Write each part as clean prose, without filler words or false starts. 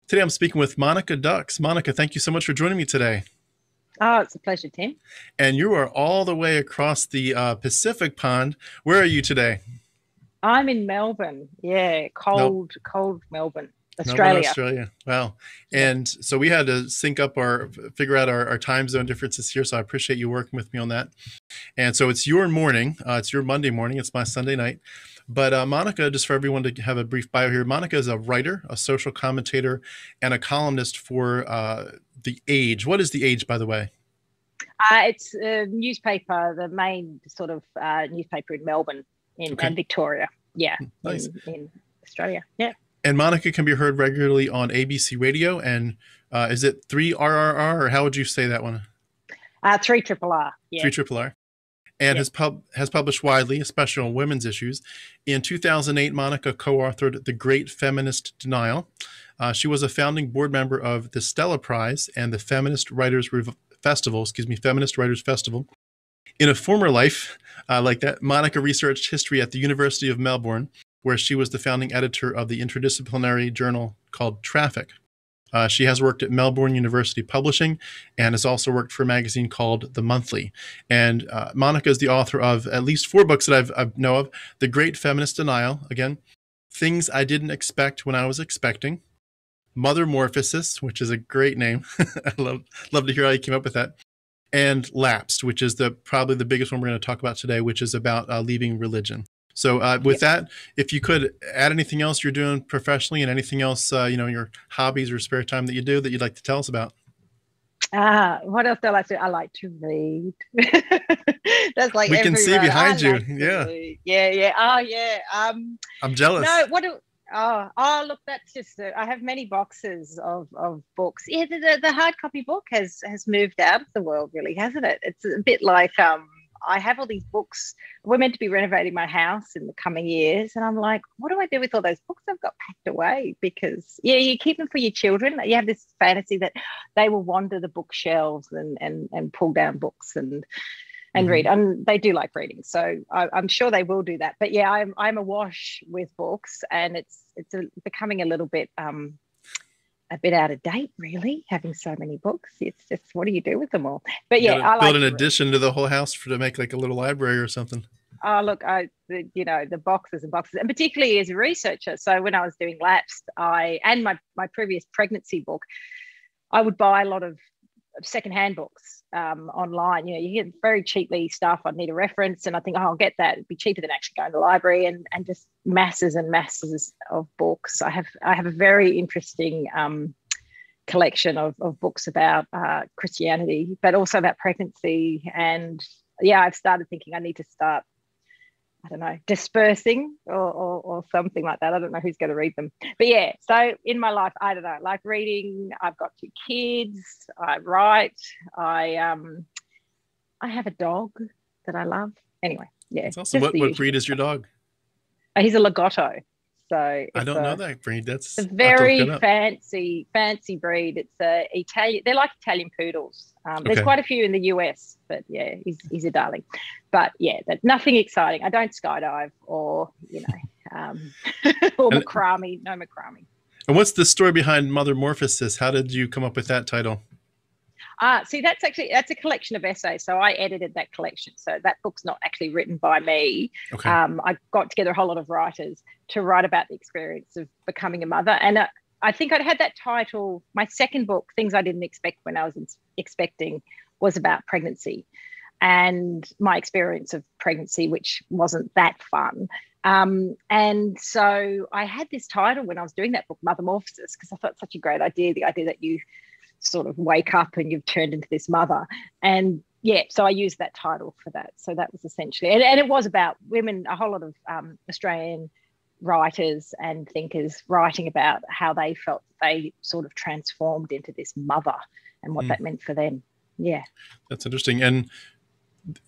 Today I'm speaking with Monica Dux. Monica, thank you so much for joining me today. Oh, it's a pleasure, Tim. And you are all the way across the Pacific pond. Where are you today? I'm in Melbourne. Yeah, Nope. cold Melbourne, Melbourne, Australia. Australia. Wow. Yeah. And so we had to figure out our time zone differences here. So I appreciate you working with me on that. And so it's your morning. It's your Monday morning. It's my Sunday night. But Monica, just for everyone to have a brief bio here, Monica is a writer, a social commentator, and a columnist for The Age. What is The Age, by the way? It's a newspaper, the main sort of newspaper in Melbourne Okay. and Victoria. Yeah, Nice. in Australia. Yeah. And Monica can be heard regularly on ABC Radio. And is it 3RRR, or how would you say that one? 3RRR. Yeah. 3RRR. And Yeah. has published widely, especially on women's issues. In 2008, Monica co-authored The Great Feminist Denial. She was a founding board member of the Stella Prize and the Feminist Writers Feminist Writers Festival. In a former life like that, Monica researched history at the University of Melbourne, where she was the founding editor of the interdisciplinary journal called Traffic. She has worked at Melbourne University Publishing and has also worked for a magazine called The Monthly. And Monica is the author of at least 4 books that I know of. The Great Feminist Denial, again, Things I Didn't Expect When I Was Expecting, Mothermorphosis, which is a great name. I love to hear how you came up with that. And Lapsed, which is probably the biggest one we're going to talk about today, which is about leaving religion. So with that, if you could add anything else you're doing professionally and anything else, your hobbies or spare time that you do that you'd like to tell us about. What else do I like to do? I like to read. That's like we can see everywhere. behind you. Like Yeah. Yeah. Oh, yeah. I'm jealous. No, look, that's just I have many boxes of books. Yeah, the hard copy book has moved out of the world, really, hasn't it? It's a bit like I have all these books. We're meant to be renovating my house in the coming years, and I'm like, what do I do with all those books I've got packed away? Because you keep them for your children. You have this fantasy that they will wander the bookshelves and pull down books and read, and they do like reading, so I'm sure they will do that. But yeah, I'm awash with books, and it's becoming a little bit a bit out of date, really, having so many books. It's just, what do you do with them all? But yeah, I like build an addition to the whole house to make like a little library or something. Oh, look, the boxes and boxes, and particularly as a researcher. So when I was doing Lapsed, and my previous pregnancy book, I would buy a lot of secondhand books online. You get very cheaply stuff. I'd need a reference, and I think, I'll get that. It'd be cheaper than actually going to the library, and just masses and masses of books. I have a very interesting collection of books about Christianity, but also about pregnancy. And yeah, I've started thinking I need to start, I don't know, dispersing or something like that. I don't know who's going to read them. But yeah, so in my life, I don't know, like reading. I've got 2 kids. I write. I have a dog that I love. Anyway, yeah. That's awesome. What breed is your dog? He's a Lagotto. So I don't know that breed. That's a very fancy breed. It's Italian. They're like Italian poodles. There's quite a few in the US, but yeah, he's a darling. But yeah, nothing exciting. I don't skydive or or macrame. No macrame. And what's the story behind Mothermorphosis? How did you come up with that title? See, that's a collection of essays. So I edited that collection. So that book's not actually written by me. Okay. I got together a whole lot of writers to write about the experience of becoming a mother. And I think I'd had that title. My second book, Things I Didn't Expect When I Was Expecting, was about pregnancy and my experience of pregnancy, which wasn't that fun. And so I had this title when I was doing that book, Mothermorphosis, because I thought it's such a great idea, the idea that you sort of wake up and you've turned into this mother. And yeah, so I used that title for that. So that was essentially, and it was about women, a whole lot of Australian writers and thinkers writing about how they felt they sort of transformed into this mother and what that meant for them. Yeah. That's interesting. And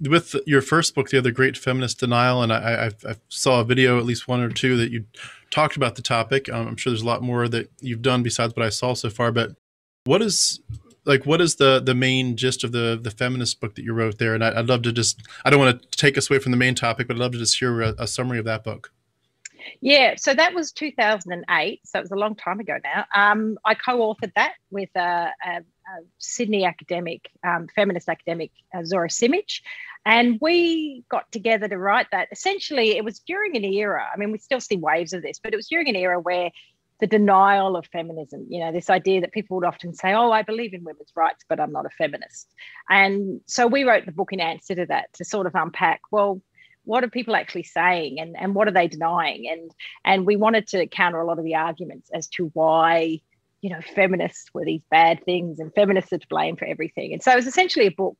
with your first book, The Great Feminist Denial, and I saw a video, at least 1 or 2, that you talked about the topic. I'm sure there's a lot more that you've done besides what I saw so far, but what is the main gist of the feminist book that you wrote there? And I'd love to I don't want to take us away from the main topic, but I'd love to just hear a summary of that book. Yeah, so that was 2008. So it was a long time ago now. I co-authored that with a Sydney academic, feminist academic, Zora Simic. And we got together to write that. Essentially, it was during an era. I mean, we still see waves of this, but it was during an era where the denial of feminism, you know, this idea that people would often say, oh, I believe in women's rights, but I'm not a feminist. And so we wrote the book in answer to that, to sort of unpack, well, what are people actually saying, and what are they denying? And we wanted to counter a lot of the arguments as to why, you know, feminists were these bad things and feminists are to blame for everything. And so it was essentially a book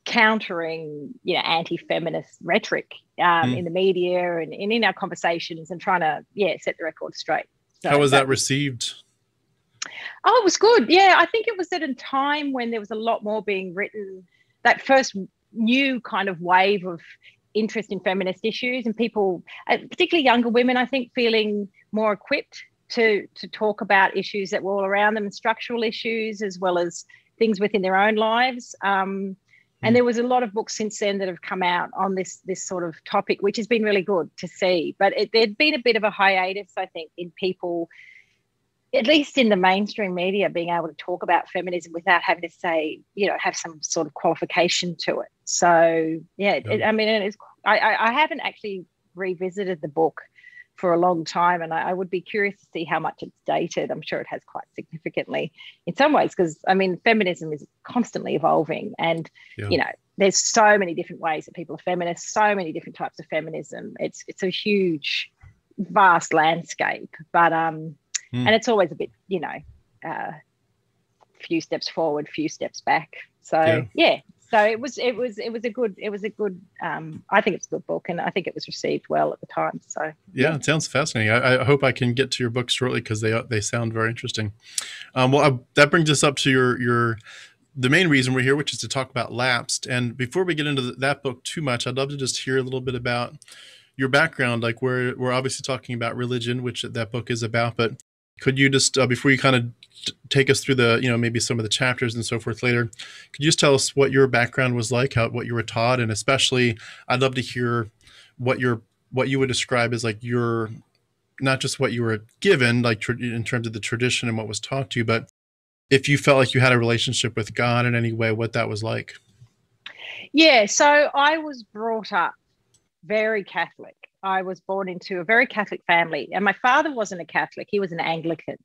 countering, you know, anti-feminist rhetoric in the media and in our conversations, and trying to, set the record straight. So how was that received? Oh, it was good. Yeah, I think it was at a time when there was a lot more being written, that first new kind of wave of interest in feminist issues, and people, particularly younger women, I think, feeling more equipped to talk about issues that were all around them, structural issues as well as things within their own lives. And there was a lot of books since then that have come out on this sort of topic, which has been really good to see. But there'd been a bit of a hiatus, I think, in people, at least in the mainstream media, being able to talk about feminism without having to say, you know, have some sort of qualification to it. So, I haven't actually revisited the book for a long time, and I would be curious to see how much it's dated. I'm sure it has quite significantly in some ways, because, I mean, feminism is constantly evolving, and, you know, there's so many different ways that people are feminists, so many different types of feminism. It's a huge, vast landscape, but and it's always a bit, you know, few steps forward, few steps back. So so it was a good I think it's a good book, and I think it was received well at the time. So it sounds fascinating. I hope I can get to your book shortly, because they sound very interesting. That brings us up to the main reason we're here, which is to talk about Lapsed. And before we get into that book too much, I'd love to just hear a little bit about your background. Like, we're obviously talking about religion, which that book is about, but could you just, before you kind of take us through the, you know, maybe some of the chapters and so forth later, could you just tell us what your background was like, what you were taught? And especially, I'd love to hear what you would describe as like not just what you were given, like in terms of the tradition and what was taught to you, but if you felt like you had a relationship with God in any way, what that was like. Yeah, so I was brought up very Catholic. I was born into a very Catholic family, and my father wasn't a Catholic. He was an Anglican,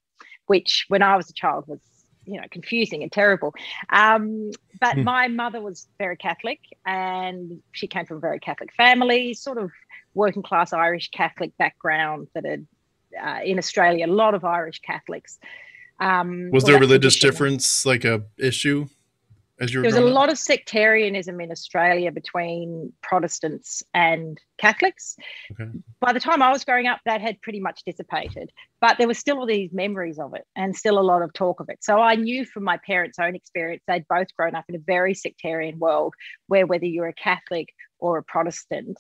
which when I was a child was, you know, confusing and terrible. But my mother was very Catholic, and she came from a very Catholic family, sort of working class Irish Catholic background that had, in Australia, a lot of Irish Catholics. Was there a religious difference, like a issue? There was a lot of sectarianism in Australia between Protestants and Catholics. Okay. By the time I was growing up, that had pretty much dissipated, but there were still all these memories of it and still a lot of talk of it. So I knew from my parents' own experience, they'd both grown up in a very sectarian world where whether you're a Catholic or a Protestant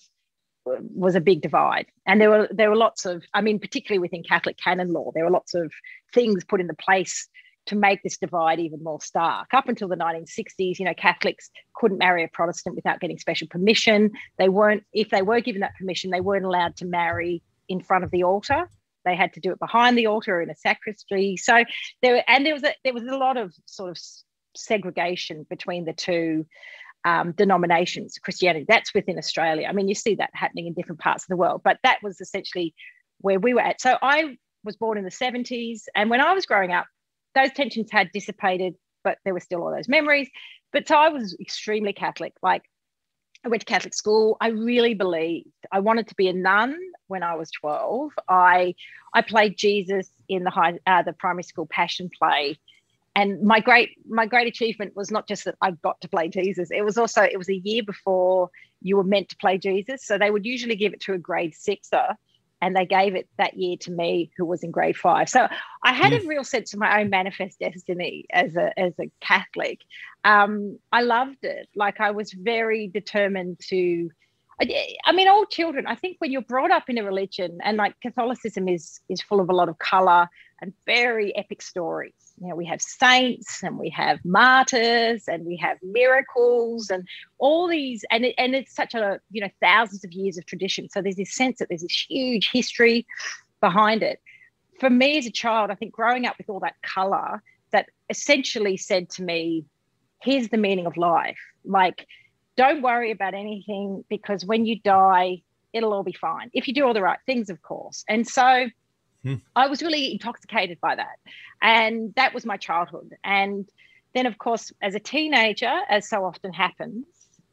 was a big divide. And there were lots of, I mean, particularly within Catholic canon law, there were lots of things put into place to make this divide even more stark. Up until the 1960s, you know, Catholics couldn't marry a Protestant without getting special permission. If they were given that permission, they weren't allowed to marry in front of the altar. They had to do it behind the altar or in a sacristy. So there was a lot of sort of segregation between the two denominations, Christianity. That's within Australia. I mean, you see that happening in different parts of the world, but that was essentially where we were at. So I was born in the 70s, and when I was growing up, those tensions had dissipated, but there were still all those memories. But so I was extremely Catholic. Like, I went to Catholic school. I really believed. I wanted to be a nun when I was 12. I played Jesus in the primary school Passion play. And my great achievement was not just that I got to play Jesus. It was a year before you were meant to play Jesus. So they would usually give it to a grade sixer, and they gave it that year to me, who was in grade 5. So I had a real sense of my own manifest destiny as a Catholic. I loved it. Like, I was very determined to, I mean, all children, I think when you're brought up in a religion, and like Catholicism is full of a lot of colour and very epic stories. we have saints and we have martyrs and we have miracles and all these, and it's such a, thousands of years of tradition. So there's this sense that there's this huge history behind it. For me as a child, I think growing up with all that colour that essentially said to me, here's the meaning of life. Like, don't worry about anything, because when you die, it'll all be fine. If you do all the right things, of course. And so I was really intoxicated by that. And that was my childhood. And then, of course, as a teenager, as so often happens,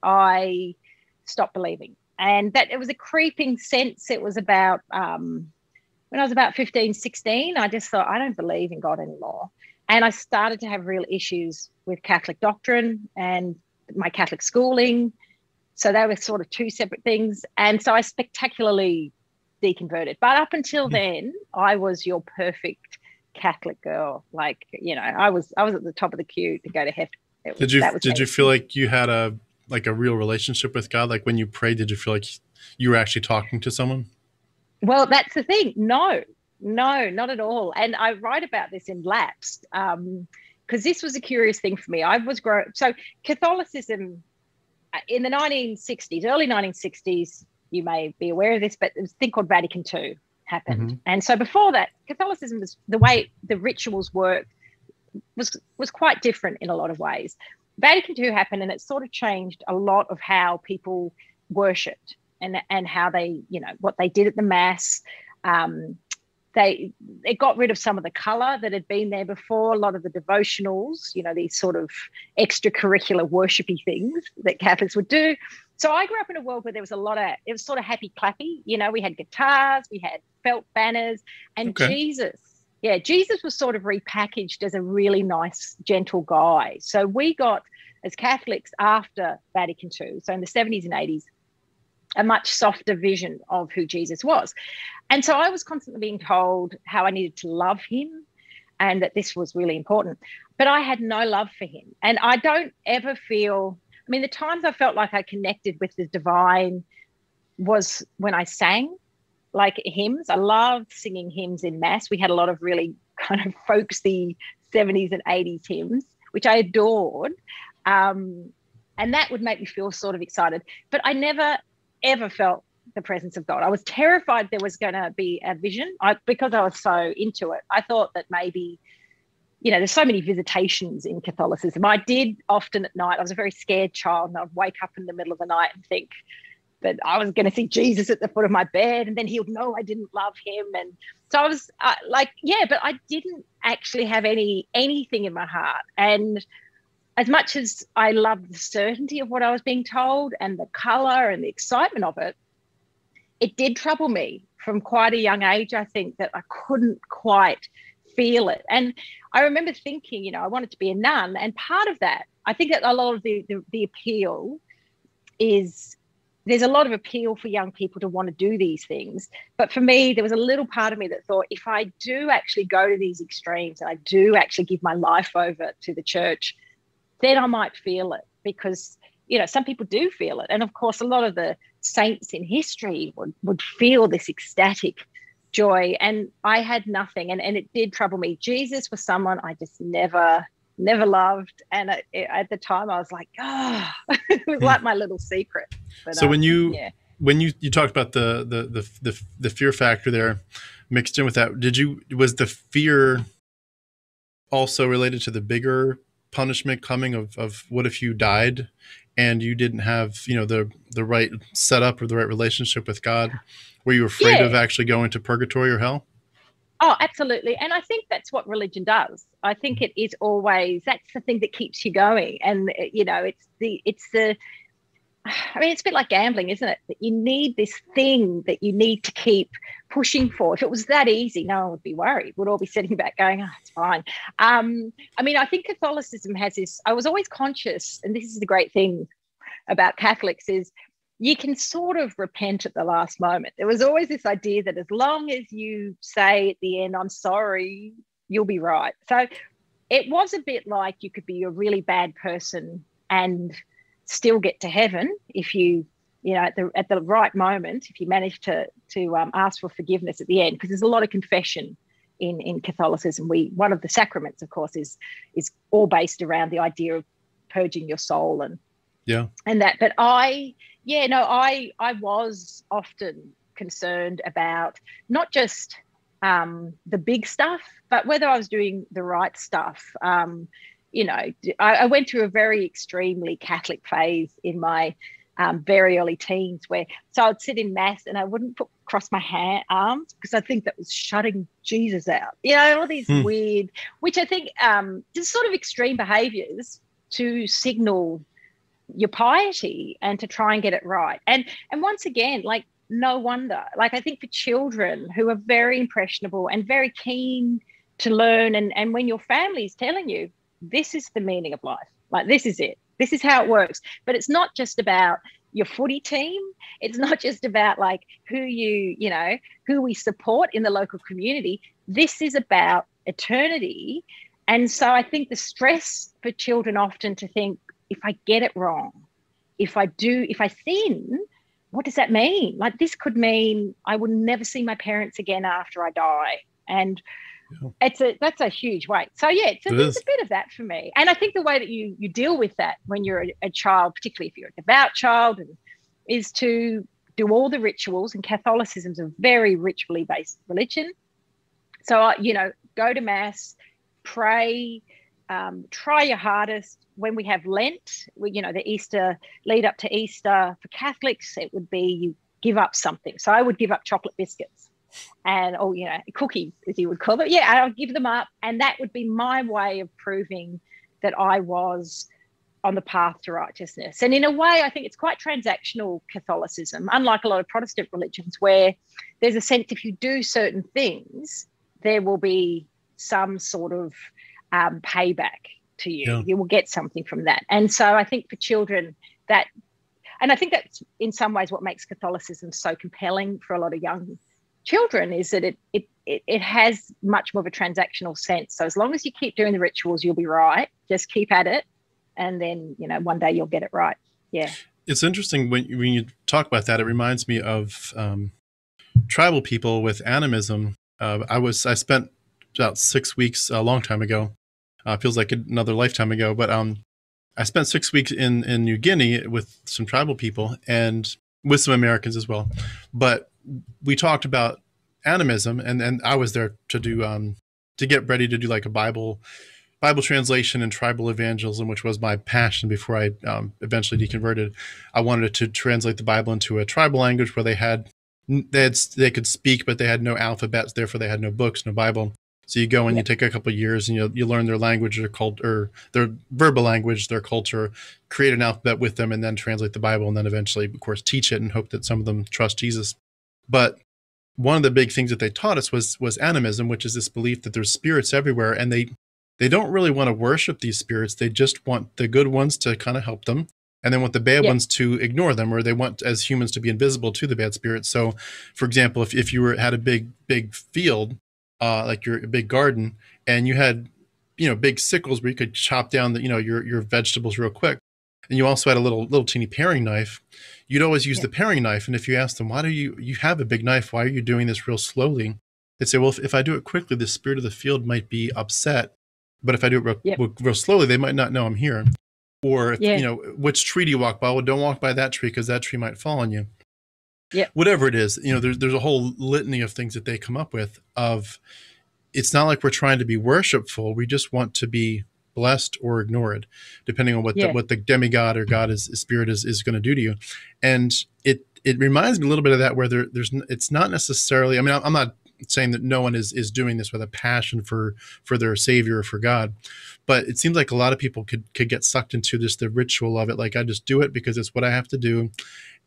I stopped believing. And that it was a creeping sense. It was about, when I was about 15, 16, I just thought, I don't believe in God anymore. And I started to have real issues with Catholic doctrine and my Catholic schooling. So they were sort of two separate things. And so I spectacularly deconverted. But up until then, I was your perfect Catholic girl. Like, I was at the top of the queue to go to heaven. Did you feel like you had a real relationship with God? Like when you prayed, did you feel like you were actually talking to someone? Well, that's the thing. No, not at all. And I write about this in Lapsed, because this was a curious thing for me. So Catholicism in the 1960s, early 1960s, you may be aware of this, but there was a thing called Vatican II happened. And so before that, Catholicism was, the way the rituals worked was quite different in a lot of ways. Vatican II happened, and it sort of changed a lot of how people worshipped and how they, what they did at the Mass. It got rid of some of the colour that had been there before, a lot of the devotionals, these sort of extracurricular worshipy things that Catholics would do. So I grew up in a world where there was it was sort of happy clappy. We had guitars, we had felt banners, and Jesus was sort of repackaged as a really nice, gentle guy. So we got, as Catholics after Vatican II, so in the 70s and 80s, a much softer vision of who Jesus was. And so I was constantly being told how I needed to love him and that this was really important. But I had no love for him. And I don't ever feel, the times I felt like I connected with the divine was when I sang, like hymns. I loved singing hymns in Mass. We had a lot of really kind of folksy 70s and 80s hymns, which I adored. And that would make me feel sort of excited. But I never ever felt the presence of God. I was terrified there was going to be a vision because I was so into it. I thought that maybe, there's so many visitations in Catholicism. I did often at night. I was a very scared child, and I'd wake up in the middle of the night and think that I was going to see Jesus at the foot of my bed, and then he would know I didn't love him. And so I was but I didn't actually have anything in my heart. And as much as I loved the certainty of what I was being told and the colour and the excitement of it, it did trouble me from quite a young age, I think, that I couldn't quite feel it. And I remember thinking, I wanted to be a nun. And part of that, I think that a lot of the appeal is, there's a lot of appeal for young people to want to do these things. But for me, there was a little part of me that thought, if I do actually go to these extremes and I do actually give my life over to the church, then I might feel it, because, some people do feel it. And of course, a lot of the saints in history would feel this ecstatic joy, and I had nothing. And it did trouble me. Jesus was someone I just never loved. And at the time I was like, it was like my little secret. But, so when you talked about the fear factor there mixed in with that, was the fear also related to the bigger punishment coming of what if you died and you didn't have the right setup or the right relationship with God? Were you afraid of actually going to purgatory or hell? Oh, absolutely. And I think that's what religion does. I think it is always, that's the thing that keeps you going. And it's a bit like gambling, isn't it? That you need this thing that you need to keep pushing for. If it was that easy, no one would be worried. We'd all be sitting back going, it's fine. I think Catholicism has this, I was always conscious, and this is the great thing about Catholics, is you can sort of repent at the last moment. There was always this idea that as long as you say at the end, I'm sorry, you'll be right. So it was a bit like you could be a really bad person and still get to heaven if you at the right moment, if you manage to ask for forgiveness at the end, because there's a lot of confession in Catholicism. One of the sacraments, of course, is all based around the idea of purging your soul and that. But I was often concerned about not just the big stuff, but whether I was doing the right stuff. I went through a very extremely Catholic phase in my very early teens, so I'd sit in mass and I wouldn't cross my arms because I think that was shutting Jesus out. All these weird, which I think just sort of extreme behaviours to signal your piety and to try and get it right. And once again, like, no wonder. Like, I think for children who are very impressionable and very keen to learn, and when your family is telling you this is the meaning of life, like, this is it, this is how it works. But it's not just about your footy team. It's not just about like who we support in the local community. This is about eternity. And so I think the stress for children often to think, if I get it wrong, if I sin, what does that mean? Like, this could mean I will never see my parents again after I die. And that's a huge weight. So it's a bit of that for me. And I think the way that you deal with that when you're a child, particularly if you're a devout child, is to do all the rituals. And Catholicism is a very ritually based religion. So, go to mass, pray, try your hardest. When we have Lent, the Easter, lead up to Easter, for Catholics, it would be you give up something. So I would give up chocolate biscuits or cookies, as you would call it. I would give them up. And that would be my way of proving that I was on the path to righteousness. And in a way, I think it's quite transactional, Catholicism, unlike a lot of Protestant religions, where there's a sense if you do certain things, there will be some sort of payback to you. You will get something from that. And so I think for children and I think that's in some ways what makes Catholicism so compelling for a lot of young children, is that it has much more of a transactional sense. So as long as you keep doing the rituals, you'll be right. Just keep at it. And then, one day you'll get it right. Yeah. It's interesting when you talk about that, it reminds me of tribal people with animism. I spent about 6 weeks a long time ago. Feels like another lifetime ago, but I spent 6 weeks in New Guinea with some tribal people and with some Americans as well. But we talked about animism, and I was there to do to get ready to do like a Bible translation and tribal evangelism, which was my passion before I eventually deconverted. I wanted to translate the Bible into a tribal language where they could speak, but they had no alphabets, therefore they had no books, no Bible. So you go and you take a couple of years and you learn their language, or their verbal language, their culture, create an alphabet with them, and then translate the Bible, and then eventually, of course, teach it and hope that some of them trust Jesus. But one of the big things that they taught us was animism, which is this belief that there's spirits everywhere, and they don't really want to worship these spirits. They just want the good ones to kind of help them, and they want the bad ones to ignore them, or they want, as humans, to be invisible to the bad spirits. So, for example, if you had a big field, like your big garden, and you had, big sickles where you could chop down your vegetables real quick, and you also had a little teeny paring knife, you'd always use the paring knife. And if you asked them, why do you have a big knife? Why are you doing this real slowly? They'd say, well, if I do it quickly, the spirit of the field might be upset. But if I do it real slowly, they might not know I'm here. Or, which tree do you walk by? Well, don't walk by that tree because that tree might fall on you. Yeah. Whatever it is, there's a whole litany of things that they come up with of, it's not like we're trying to be worshipful. We just want to be blessed or ignored, depending on what the demigod or God spirit is going to do to you. And it reminds me a little bit of that, where it's not necessarily, I'm not saying that no one is doing this with a passion for their Savior or for God, but it seems like a lot of people could get sucked into the ritual of it. Like, I just do it because it's what I have to do,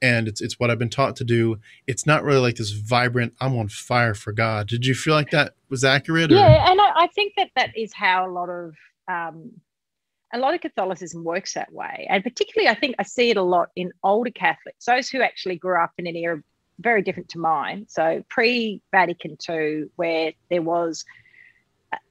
and it's what I've been taught to do. It's not really like this vibrant, I'm on fire for God. Did you feel like that was accurate? Yeah, and I think that is how a lot of Catholicism works that way. And particularly, I think I see it a lot in older Catholics, those who actually grew up in an era very different to mine. So pre-Vatican II, where there was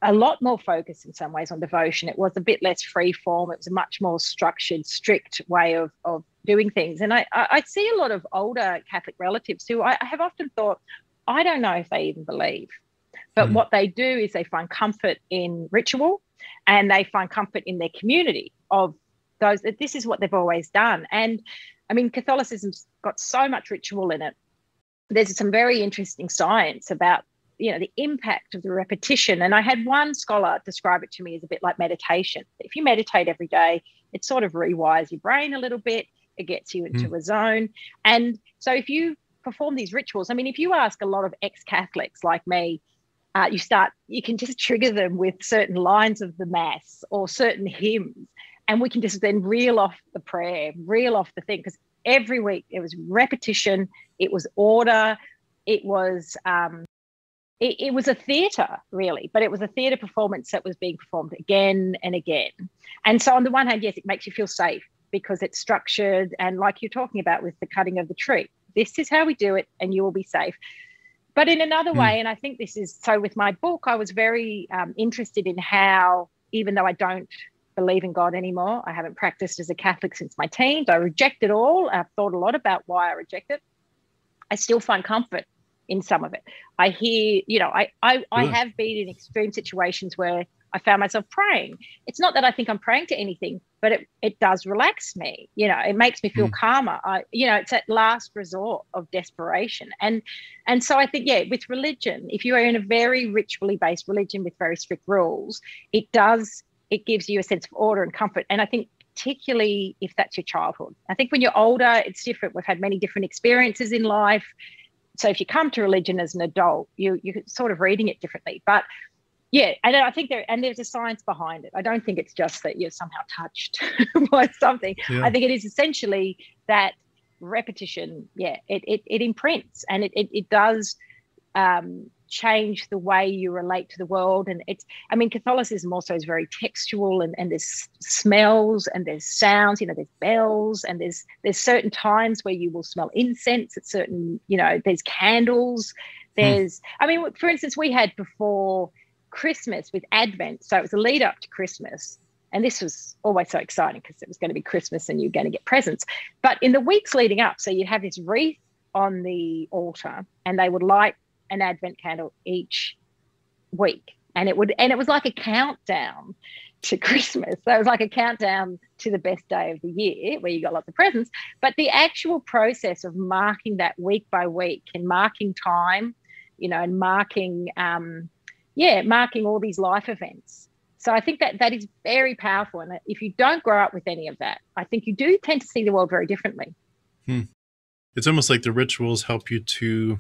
a lot more focus in some ways on devotion. It was a bit less free form. It was a much more structured, strict way of doing things. And I see a lot of older Catholic relatives who I have often thought, I don't know if they even believe. But what they do is they find comfort in ritual, and they find comfort in their community of those. This is what they've always done. And I mean, Catholicism's got so much ritual in it. There's some very interesting science about, you know, the impact of the repetition. And I had one scholar describe it to me as a bit like meditation. If you meditate every day, it sort of rewires your brain a little bit. It gets you into a zone. And so if you perform these rituals, I mean, if you ask a lot of ex-Catholics like me, you can just trigger them with certain lines of the Mass or certain hymns, and we can just then reel off the prayer, reel off the thing, because every week it was repetition, it was order, it was it was a theatre, really, but it was a theatre performance that was being performed again and again. And so on the one hand, yes, it makes you feel safe because it's structured, and like you're talking about with the cutting of the tree, this is how we do it and you will be safe. But in another way, and I think this is, so with my book, I was very interested in how, even though I don't believe in God anymore, I haven't practiced as a Catholic since my teens, I reject it all. I've thought a lot about why I reject it. I still find comfort in some of it. I hear, you know, I have been in extreme situations where I found myself praying. It's not that I think I'm praying to anything, but it does relax me. You know, it makes me feel calmer. It's that last resort of desperation. And so I think, yeah, with religion, if you are in a very ritually based religion with very strict rules, it gives you a sense of order and comfort. And I think particularly if that's your childhood. I think when you're older, it's different. We've had many different experiences in life. So if you come to religion as an adult, you're sort of reading it differently. But yeah, and I think there's a science behind it. I don't think it's just that you're somehow touched by something. Yeah. I think it is essentially that repetition. Yeah, it imprints, and it does change the way you relate to the world. And Catholicism also is very textual, and there's smells and there's sounds. You know, there's bells, and there's certain times where you will smell incense at certain. You know, there's candles. There's, for instance, we had before Christmas with Advent, so it was a lead up to Christmas, and this was always so exciting because it was going to be Christmas and you're going to get presents. But in the weeks leading up, so you'd have this wreath on the altar, and they would light an Advent candle each week, and it was like a countdown to Christmas. So it was like a countdown to the best day of the year where you got lots of presents. But the actual process of marking that week by week and marking time, you know, and marking all these life events. So I think that is very powerful. And if you don't grow up with any of that, I think you do tend to see the world very differently. It's almost like the rituals help you to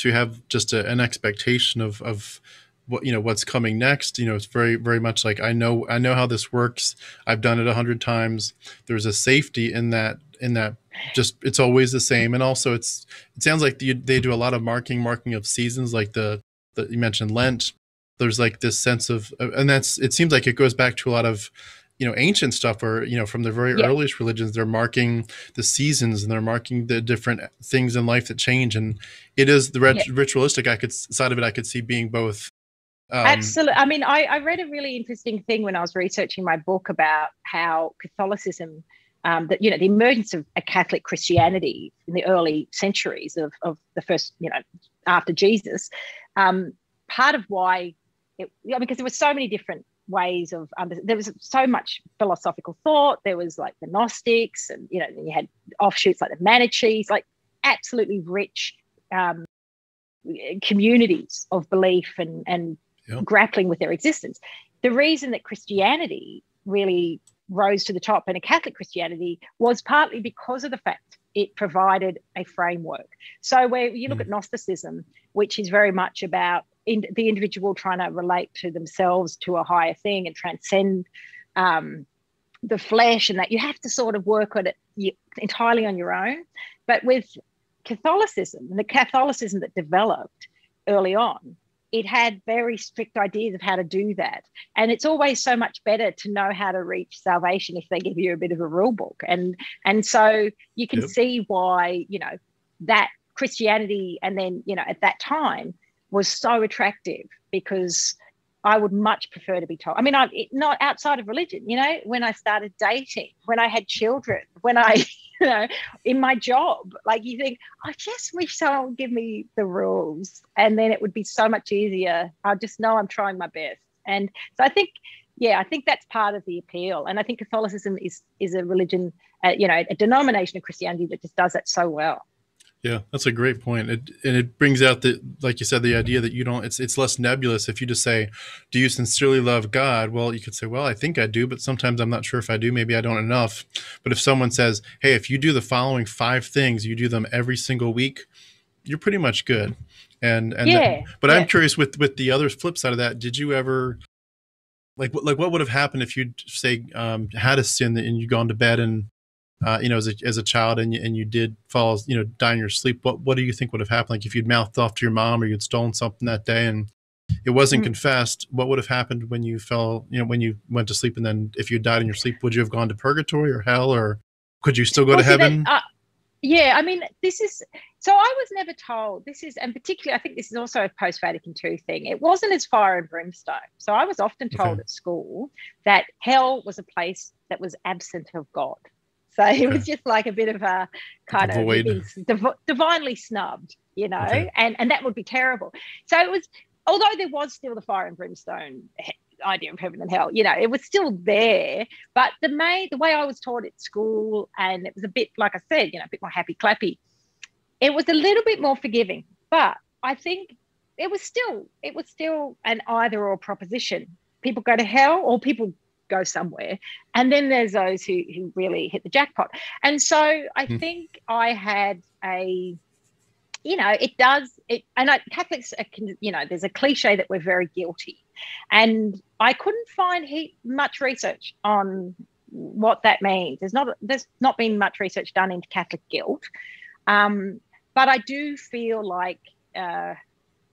have just an expectation of what, you know, what's coming next. You know, it's very, very much like, I know how this works. I've done it 100 times. There's a safety in that just, it's always the same. And also it sounds like they do a lot of marking of seasons, like you mentioned Lent. There's like this sense of, and it seems like it goes back to a lot of, you know, ancient stuff where, you know, from the very earliest religions, they're marking the seasons and they're marking the different things in life that change. And it is the ritualistic side of it. I could see being both. Absolutely. I mean, I read a really interesting thing when I was researching my book about how Catholicism, that, you know, the emergence of a Catholic Christianity in the early centuries of the first, you know, after Jesus, part of why because there were so many different ways of there was so much philosophical thought. There was like the Gnostics, and, you know, then you had offshoots like the Manichees, like absolutely rich communities of belief and grappling with their existence. The reason that Christianity really rose to the top, and a Catholic Christianity, was partly because of the fact it provided a framework. So where you look at Gnosticism, which is very much about the individual trying to relate to themselves, to a higher thing, and transcend the flesh, and that you have to sort of work on it entirely on your own. But with Catholicism, and the Catholicism that developed early on, it had very strict ideas of how to do that. And it's always so much better to know how to reach salvation if they give you a bit of a rule book. And so you can see why, you know, that Christianity, and then, you know, at that time, was so attractive, because I would much prefer to be told. I mean, not outside of religion, you know, when I started dating, when I had children, when I you know, in my job. Like you think, I just wish someone would give me the rules, and then it would be so much easier. I just know I'm trying my best. And so I think, yeah, I think that's part of the appeal. And I think Catholicism is a religion, you know, a denomination of Christianity that just does that so well. Yeah, that's a great point. And it brings out the, like you said, the idea that you don't, it's less nebulous if you just say, do you sincerely love God? Well, you could say, well, I think I do, but sometimes I'm not sure if I do. Maybe I don't enough. But if someone says, hey, if you do the following 5 things, you do them every single week, you're pretty much good. But I'm curious with the other flip side of that, did you ever, like what would have happened if you'd say had a sin and you'd gone to bed and you know, as a child, and you did fall, you know, die in your sleep? What do you think would have happened? Like if you'd mouthed off to your mom, or you'd stolen something that day and it wasn't confessed, what would have happened when you fell, you know, when you went to sleep? And then if you died in your sleep, would you have gone to purgatory or hell, or could you still go to heaven? Yeah, I mean, so I was never told and particularly I think this is also a post-Vatican II thing. It wasn't as fire and brimstone. So I was often told at school that hell was a place that was absent of God. So it was just like a bit of a kind of divinely snubbed, you know, and that would be terrible. So it was, although there was still the fire and brimstone idea of heaven and hell, you know, it was still there. But the way I was taught at school, and it was a bit, like I said, you know, a bit more happy clappy, it was a little bit more forgiving. But I think it was still an either or proposition. People go to hell or people go somewhere, and then there's those who really hit the jackpot. And so I think I had you know, Catholics can, you know, there's a cliche that we're very guilty, and I couldn't find much research on what that means. There's not been much research done into Catholic guilt, but I do feel like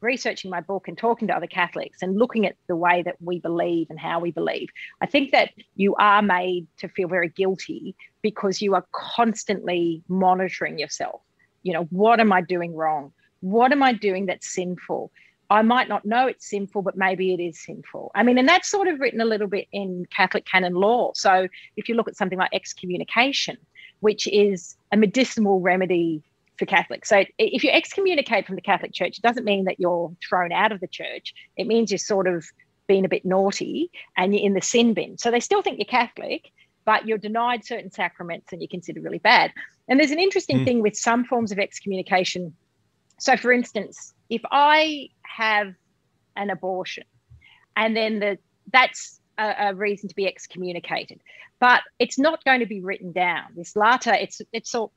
researching my book and talking to other Catholics and looking at the way that we believe and how we believe, I think that you are made to feel very guilty because you are constantly monitoring yourself. You know, what am I doing wrong? What am I doing that's sinful? I might not know it's sinful, but maybe it is sinful. I mean, and that's sort of written a little bit in Catholic canon law. So if you look at something like excommunication, which is a medicinal remedy for Catholics. So if you excommunicate from the Catholic Church, it doesn't mean that you're thrown out of the church. It means you're sort of being a bit naughty and you're in the sin bin. So they still think you're Catholic, but you're denied certain sacraments and you're considered really bad. And there's an interesting thing with some forms of excommunication. So for instance, if I have an abortion and then that's a reason to be excommunicated, but it's not going to be written down. This lata, it's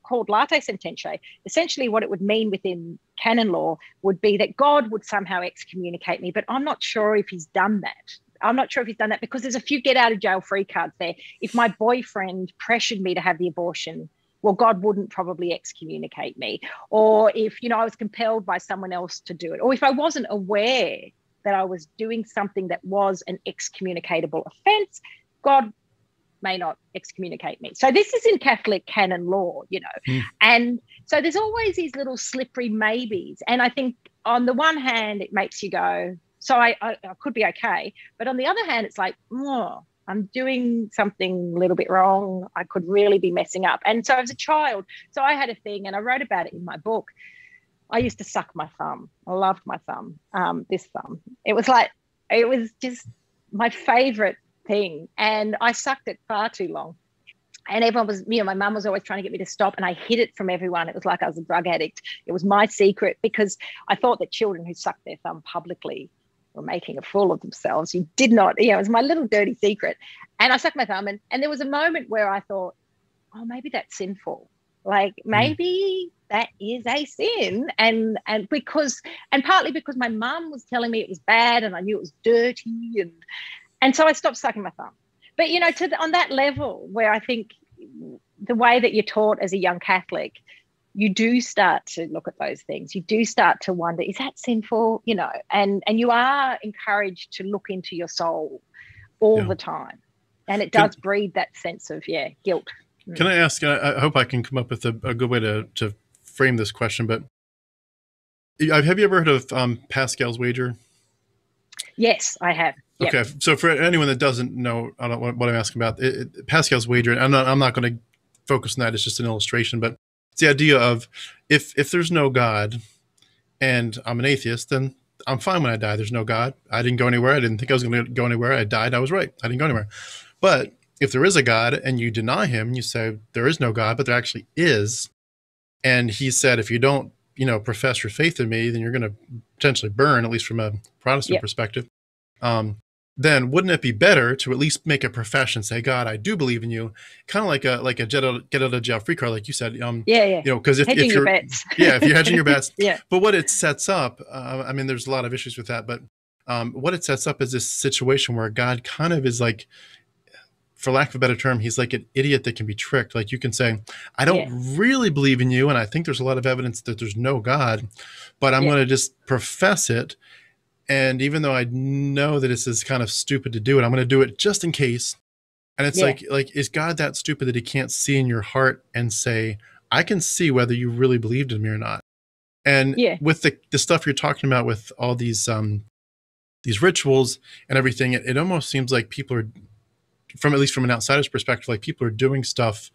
called latae sententiae. Essentially what it would mean within canon law would be that God would somehow excommunicate me, but I'm not sure if he's done that. I'm not sure if he's done that because there's a few get out of jail free cards there. If my boyfriend pressured me to have the abortion, well, God wouldn't probably excommunicate me. Or if, you know, I was compelled by someone else to do it, or if I wasn't aware that I was doing something that was an excommunicatable offense, God may not excommunicate me. So this is in Catholic canon law, you know. And so there's always these little slippery maybes. And I think on the one hand, it makes you go, so I could be okay. But on the other hand, it's like, oh, I'm doing something a little bit wrong. I could really be messing up. And so as a child, so I had a thing, and I wrote about it in my book. I used to suck my thumb. I loved my thumb, this thumb. It was just my favorite thing. And I sucked it far too long. And everyone was, you know, my mum was always trying to get me to stop, and I hid it from everyone. It was like I was a drug addict. It was my secret because I thought that children who sucked their thumb publicly were making a fool of themselves. You did not, you know, it was my little dirty secret. And I sucked my thumb, and there was a moment where I thought, oh, maybe that's sinful. Like maybe that is a sin. And partly because my mum was telling me it was bad and I knew it was dirty. And so I stopped sucking my thumb. But, you know, on that level where I think the way that you're taught as a young Catholic, you do start to look at those things. You do start to wonder, is that sinful? You know, and you are encouraged to look into your soul all the time. And it does breed that sense of, guilt. Can I ask, I hope I can come up with a good way to frame this question, but have you ever heard of Pascal's Wager? Yes, I have. Yep. Okay, so for anyone that doesn't know, I don't know what I'm asking about. Pascal's Wager, I'm not going to focus on that. It's just an illustration, but it's the idea of if there's no God and I'm an atheist, then I'm fine when I die. There's no God. I didn't go anywhere. I didn't think I was going to go anywhere. I died. I was right. I didn't go anywhere. But if there is a God and you deny him, you say there is no God, but there actually is. And he said, if you don't, profess your faith in me, then you're going to potentially burn, at least from a Protestant perspective. Then wouldn't it be better to at least make a profession, say, God, I do believe in you, kind of like a get out of jail free card, like you said. Because if you're bets. if you're hedging your bets. Yeah. But what it sets up, there's a lot of issues with that, but what it sets up is this situation where God kind of is like, for lack of a better term, he's like an idiot that can be tricked. Like you can say, I don't really believe in you, and I think there's a lot of evidence that there's no God, but I'm going to just profess it. And even though I know that this is kind of stupid to do it, I'm going to do it just in case. And it's like, is God that stupid that he can't see in your heart and say, I can see whether you really believed in me or not? And with the stuff you're talking about with all these rituals and everything, it almost seems like people are, at least from an outsider's perspective, like people are doing stuff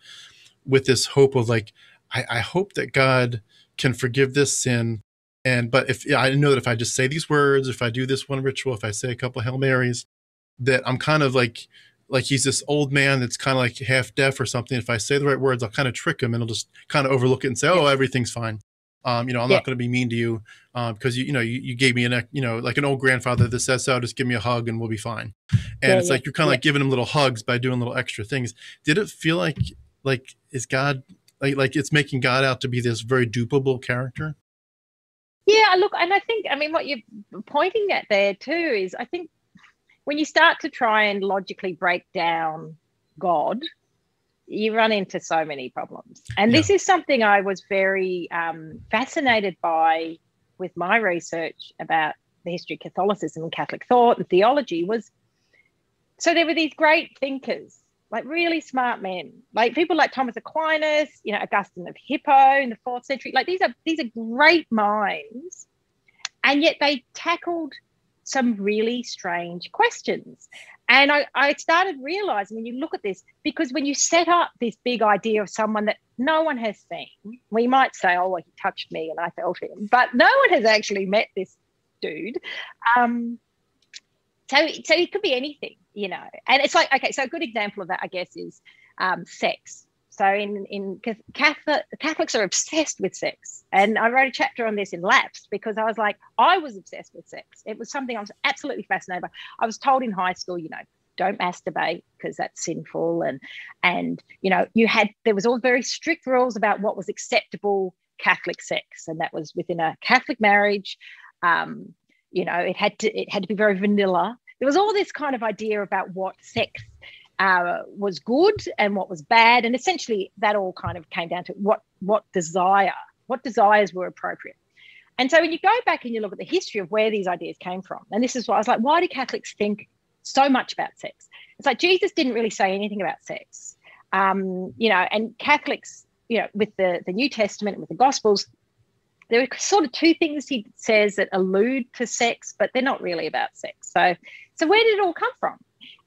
with this hope of like, I hope that God can forgive this sin. But if I know that if I just say these words, if I do this one ritual, if I say a couple of Hail Marys, that I'm kind of like he's this old man that's kind of like half deaf or something. If I say the right words, I'll kind of trick him and he'll just kind of overlook it and say, oh, everything's fine. I'm not going to be mean to you because you gave me like an old grandfather that says, so just give me a hug and we'll be fine. And it's like, you're kind of like giving him little hugs by doing little extra things. Did it feel like is God like it's making God out to be this very dupable character? Yeah, look, and I think, what you're pointing at there too is, I think when you start to try and logically break down God, you run into so many problems. And this is something I was very fascinated by with my research about the history of Catholicism and Catholic thought and theology so there were these great thinkers, like really smart men, like people like Thomas Aquinas, Augustine of Hippo in the 4th century. Like these are great minds, and yet they tackled some really strange questions. And I started realizing, when you look at this, because when you set up this big idea of someone that no one has seen, we might say, oh, well, he touched me and I felt him, but no one has actually met this dude. So it could be anything, and it's like, okay, so a good example of that, I guess, is sex. So in Catholics are obsessed with sex. And I wrote a chapter on this in Lapsed because I was like, I was obsessed with sex. It was something I was absolutely fascinated by. I was told in high school, don't masturbate because that's sinful. And there was all very strict rules about what was acceptable Catholic sex. And that was within a Catholic marriage. It had to be very vanilla. There was all this kind of idea about what sex was good and what was bad, and essentially that all kind of came down to what desires were appropriate. And so when you go back and you look at the history of where these ideas came from, and this is why I was like, why do Catholics think so much about sex? It's like Jesus didn't really say anything about sex, and Catholics, with the New Testament and with the Gospels, there are sort of two things he says that allude to sex, but they're not really about sex. So where did it all come from?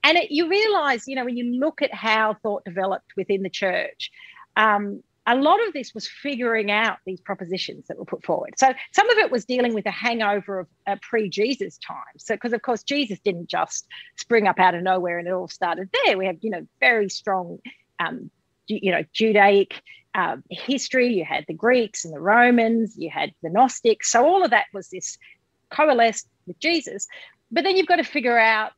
And you realize, when you look at how thought developed within the church, a lot of this was figuring out these propositions that were put forward. So some of it was dealing with a hangover of pre-Jesus times. So, because of course, Jesus didn't just spring up out of nowhere and it all started there. We have, very strong, Judaic history. You had the Greeks and the Romans, you had the Gnostics. So all of that was this coalesced with Jesus. But then you've got to figure out,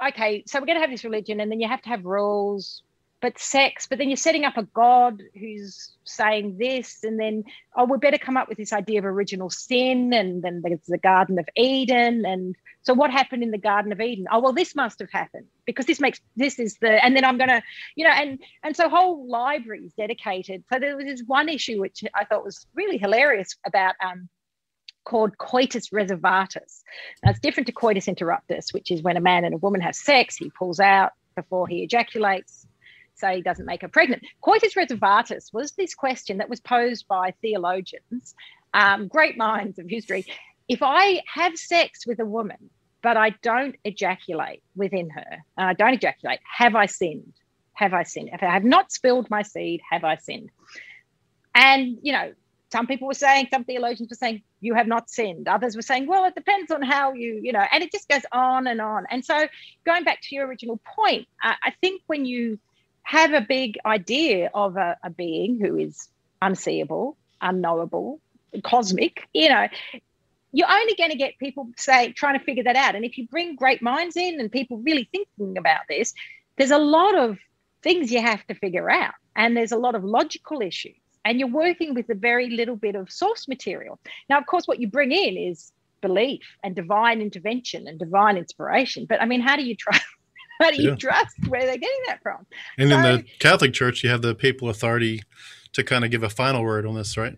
okay, so we're going to have this religion, and then you have to have rules, but then you're setting up a God who's saying this, and then, we better come up with this idea of original sin, and then there's the Garden of Eden. And so what happened in the Garden of Eden? Oh, well, this must have happened because and then I'm going to, and so whole libraries dedicated. So there was this one issue which I thought was really hilarious about, called coitus reservatus. Now, it's different to coitus interruptus, which is when a man and a woman have sex, he pulls out before he ejaculates, so he doesn't make her pregnant. Coitus reservatus was this question that was posed by theologians, great minds of history. If I have sex with a woman, but I don't ejaculate within her, have I sinned? have I sinned? If I have not spilled my seed, have I sinned? And, you know, some people were saying, some theologians were saying, you have not sinned. Others were saying, well, it depends on how you know, and it just goes on and on. And so going back to your original point, I think when you have a big idea of a being who is unseeable, unknowable, cosmic, you know, you're only going to get people trying to figure that out. And if you bring great minds in and people really thinking about this, there's a lot of things you have to figure out. And there's a lot of logical issues. And you're working with a very little bit of source material. Now, of course, what you bring in is belief and divine intervention and divine inspiration. But I mean, how do you trust? How do you trust where they're getting that from? And in the Catholic Church, you have the papal authority to kind of give a final word on this, right?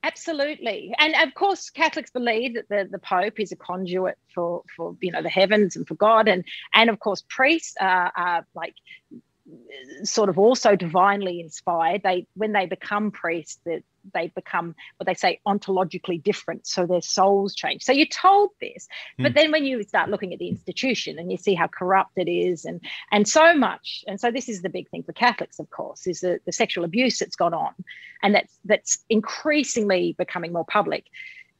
Absolutely. And of course, Catholics believe that the Pope is a conduit for you know, the heavens and for God. And of course, priests are like sort of also divinely inspired. When they become priests, they become what they say ontologically different, so their souls change. So you're told this, but then when you start looking at the institution and you see how corrupt it is and so much, and so this is the big thing for Catholics, of course, is the sexual abuse that's gone on, and that's increasingly becoming more public.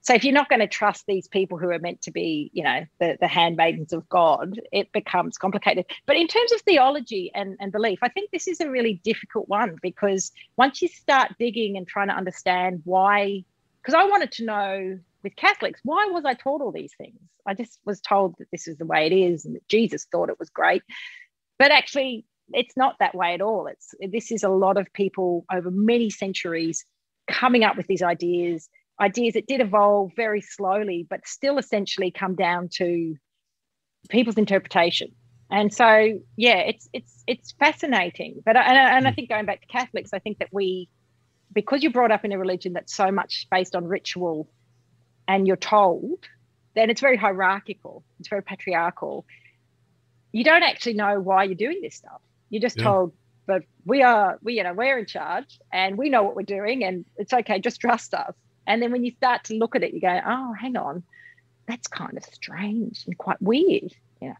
So if you're not going to trust these people who are meant to be, you know, the handmaidens of God, it becomes complicated. But in terms of theology and belief, I think this is a really difficult one, because once you start digging and trying to understand why, because I wanted to know with Catholics, why was I taught all these things? I just was told that this is the way it is and that Jesus thought it was great. But actually, it's not that way at all. This is a lot of people over many centuries coming up with these ideas that did evolve very slowly, but still essentially come down to people's interpretation. And so, yeah, it's fascinating. But I think going back to Catholics, I think that because you're brought up in a religion that's so much based on ritual, and you're told, then it's very hierarchical, it's very patriarchal. You don't actually know why you're doing this stuff. You're just told, but we're in charge and we know what we're doing, and it's okay, just trust us. And then when you start to look at it, you go, oh, hang on, that's kind of strange and quite weird. Yeah.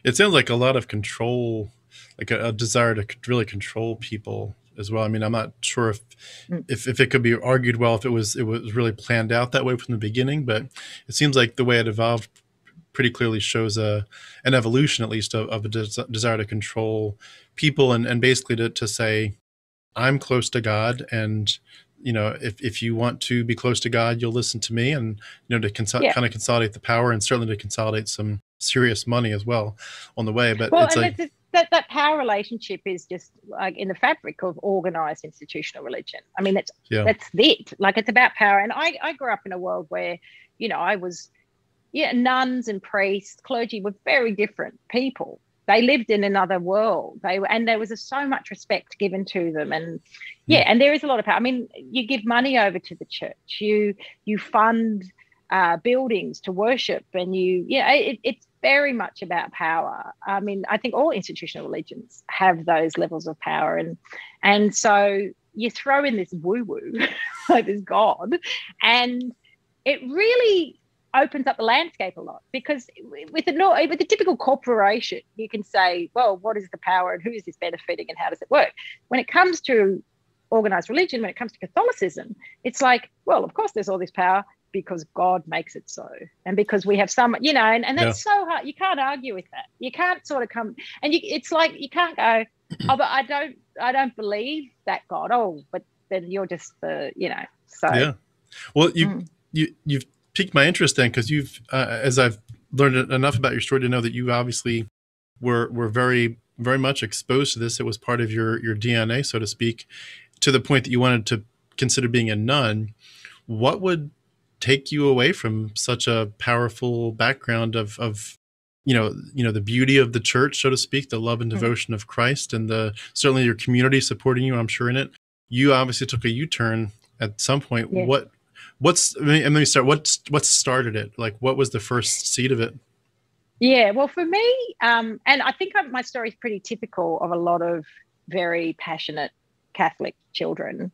It sounds like a lot of control, like a desire to really control people as well. I mean, I'm not sure if it could be argued well if it was really planned out that way from the beginning, but it seems like the way it evolved pretty clearly shows an evolution, at least, of a desire to control people and basically to say, I'm close to God, and you know, if you want to be close to God, you'll listen to me, and you know, to kind of consolidate the power, and certainly to consolidate some serious money as well on the way. But it's like that power relationship is just like in the fabric of organized institutional religion. I mean, that's it. Like, it's about power. And I grew up in a world where, you know, nuns and priests, clergy were very different people. They lived in another world. And there was so much respect given to them. And and there is a lot of power. I mean, you give money over to the church. You fund buildings to worship, and it's very much about power. I mean, I think all institutional religions have those levels of power, and so you throw in this woo-woo, like this God, and it really opens up the landscape a lot, because with the typical corporation, you can say, well, what is the power and who is this benefiting and how does it work? When it comes to organized religion, when it comes to Catholicism, it's like, well, of course there's all this power because God makes it so, and because we have some, you know, and that's so hard. You can't argue with that. You can't sort of come, and it's like you can't go, oh, but I don't believe that God. Oh, but then you're just the, you know. So well, you've piqued my interest then, because you've as I've learned enough about your story to know that you obviously were very, very much exposed to this. It was part of your DNA, so to speak, to the point that you wanted to consider being a nun. What would take you away from such a powerful background of you know the beauty of the church, so to speak, the love and devotion of Christ, and certainly your community supporting you, I'm sure, in it? You obviously took a U-turn at some point. What started it? Like, what was the first seed of it? Yeah, well, for me, and I think my story is pretty typical of a lot of very passionate Catholic children.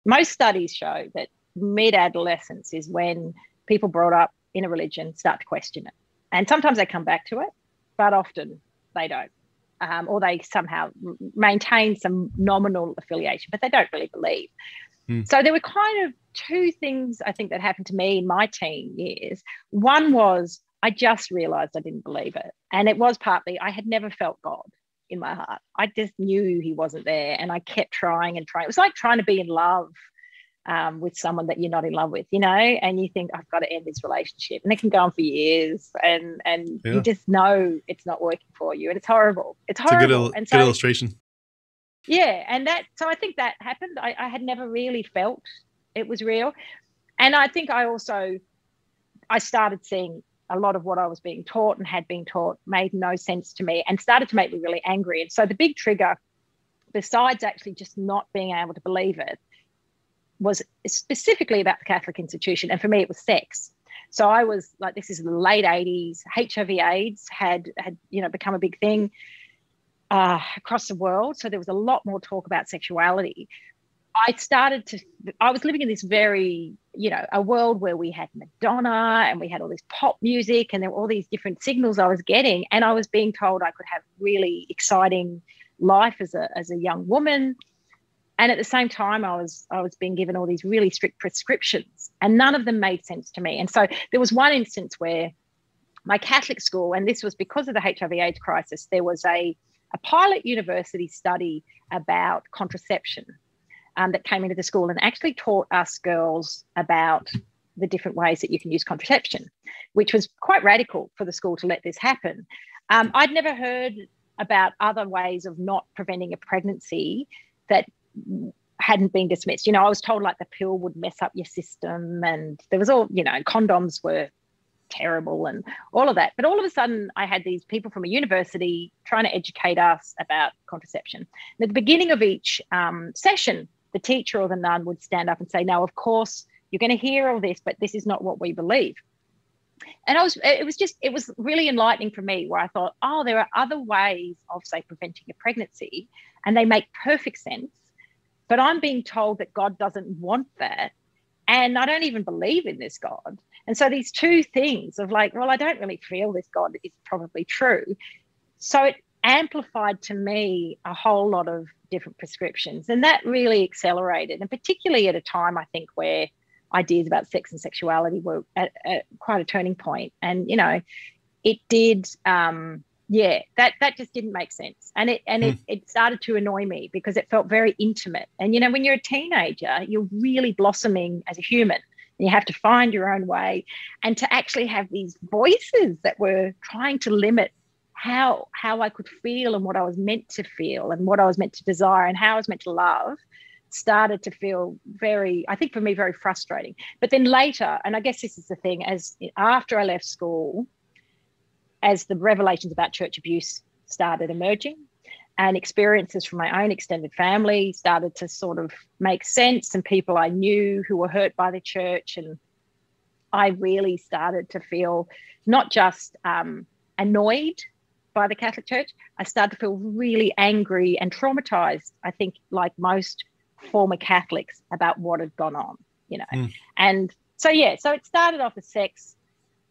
Most studies show that mid-adolescence is when people brought up in a religion start to question it. And sometimes they come back to it, but often they don't. or they somehow maintain some nominal affiliation, but they don't really believe. So there were kind of two things I think that happened to me in my teen years. One was I just realized I didn't believe it. And it was partly I had never felt God in my heart. I just knew he wasn't there, and I kept trying and trying. It was like trying to be in love with someone that you're not in love with, you know, and you think, I've got to end this relationship, and it can go on for years, and you just know it's not working for you, and it's horrible. It's horrible. It's a good illustration. Yeah, and so I think that happened. I had never really felt it was real. And I think I started seeing a lot of what I was being taught and had been taught made no sense to me and started to make me really angry. And so the big trigger, besides actually just not being able to believe it, was specifically about the Catholic institution. And for me, it was sex. So I was like, this is the late 80s. HIV/AIDS had become a big thing across the world. So there was a lot more talk about sexuality. I was living in this very, a world where we had Madonna and we had all this pop music, and there were all these different signals I was getting. And I was being told I could have really exciting life as a young woman. And at the same time, I was being given all these really strict prescriptions, and none of them made sense to me. And so there was one instance where my Catholic school, and this was because of the HIV/AIDS crisis, there was a pilot university study about contraception that came into the school and actually taught us girls about the different ways that you can use contraception, which was quite radical for the school to let this happen. I'd never heard about other ways of not preventing a pregnancy that hadn't been dismissed. I was told like the pill would mess up your system, and there was all, condoms were terrible and all of that. But all of a sudden I had these people from a university trying to educate us about contraception. And at the beginning of each session, the teacher or the nun would stand up and say, now, of course, you're going to hear all this, but this is not what we believe. And it was really enlightening for me, where I thought, oh, there are other ways of, say, preventing a pregnancy, and they make perfect sense. But I'm being told that God doesn't want that. And I don't even believe in this God. And so these two things of like, well, I don't really feel this God is probably true. So it amplified to me a whole lot of different prescriptions. And that really accelerated. And particularly at a time, I think, where ideas about sex and sexuality were at quite a turning point. And, it did, that just didn't make sense. And it started to annoy me because it felt very intimate. And, when you're a teenager, you're really blossoming as a human. And you have to find your own way. And to actually have these voices that were trying to limit how I could feel and what I was meant to feel and what I was meant to desire and how I was meant to love started to feel very, I think for me, very frustrating. But then later, and I guess this is the thing, after I left school, as the revelations about church abuse started emerging and experiences from my own extended family started to sort of make sense, and people I knew who were hurt by the church, and I really started to feel not just annoyed by the Catholic Church, I started to feel really angry and traumatized, I think, like most former Catholics, about what had gone on, And so it started off as sex,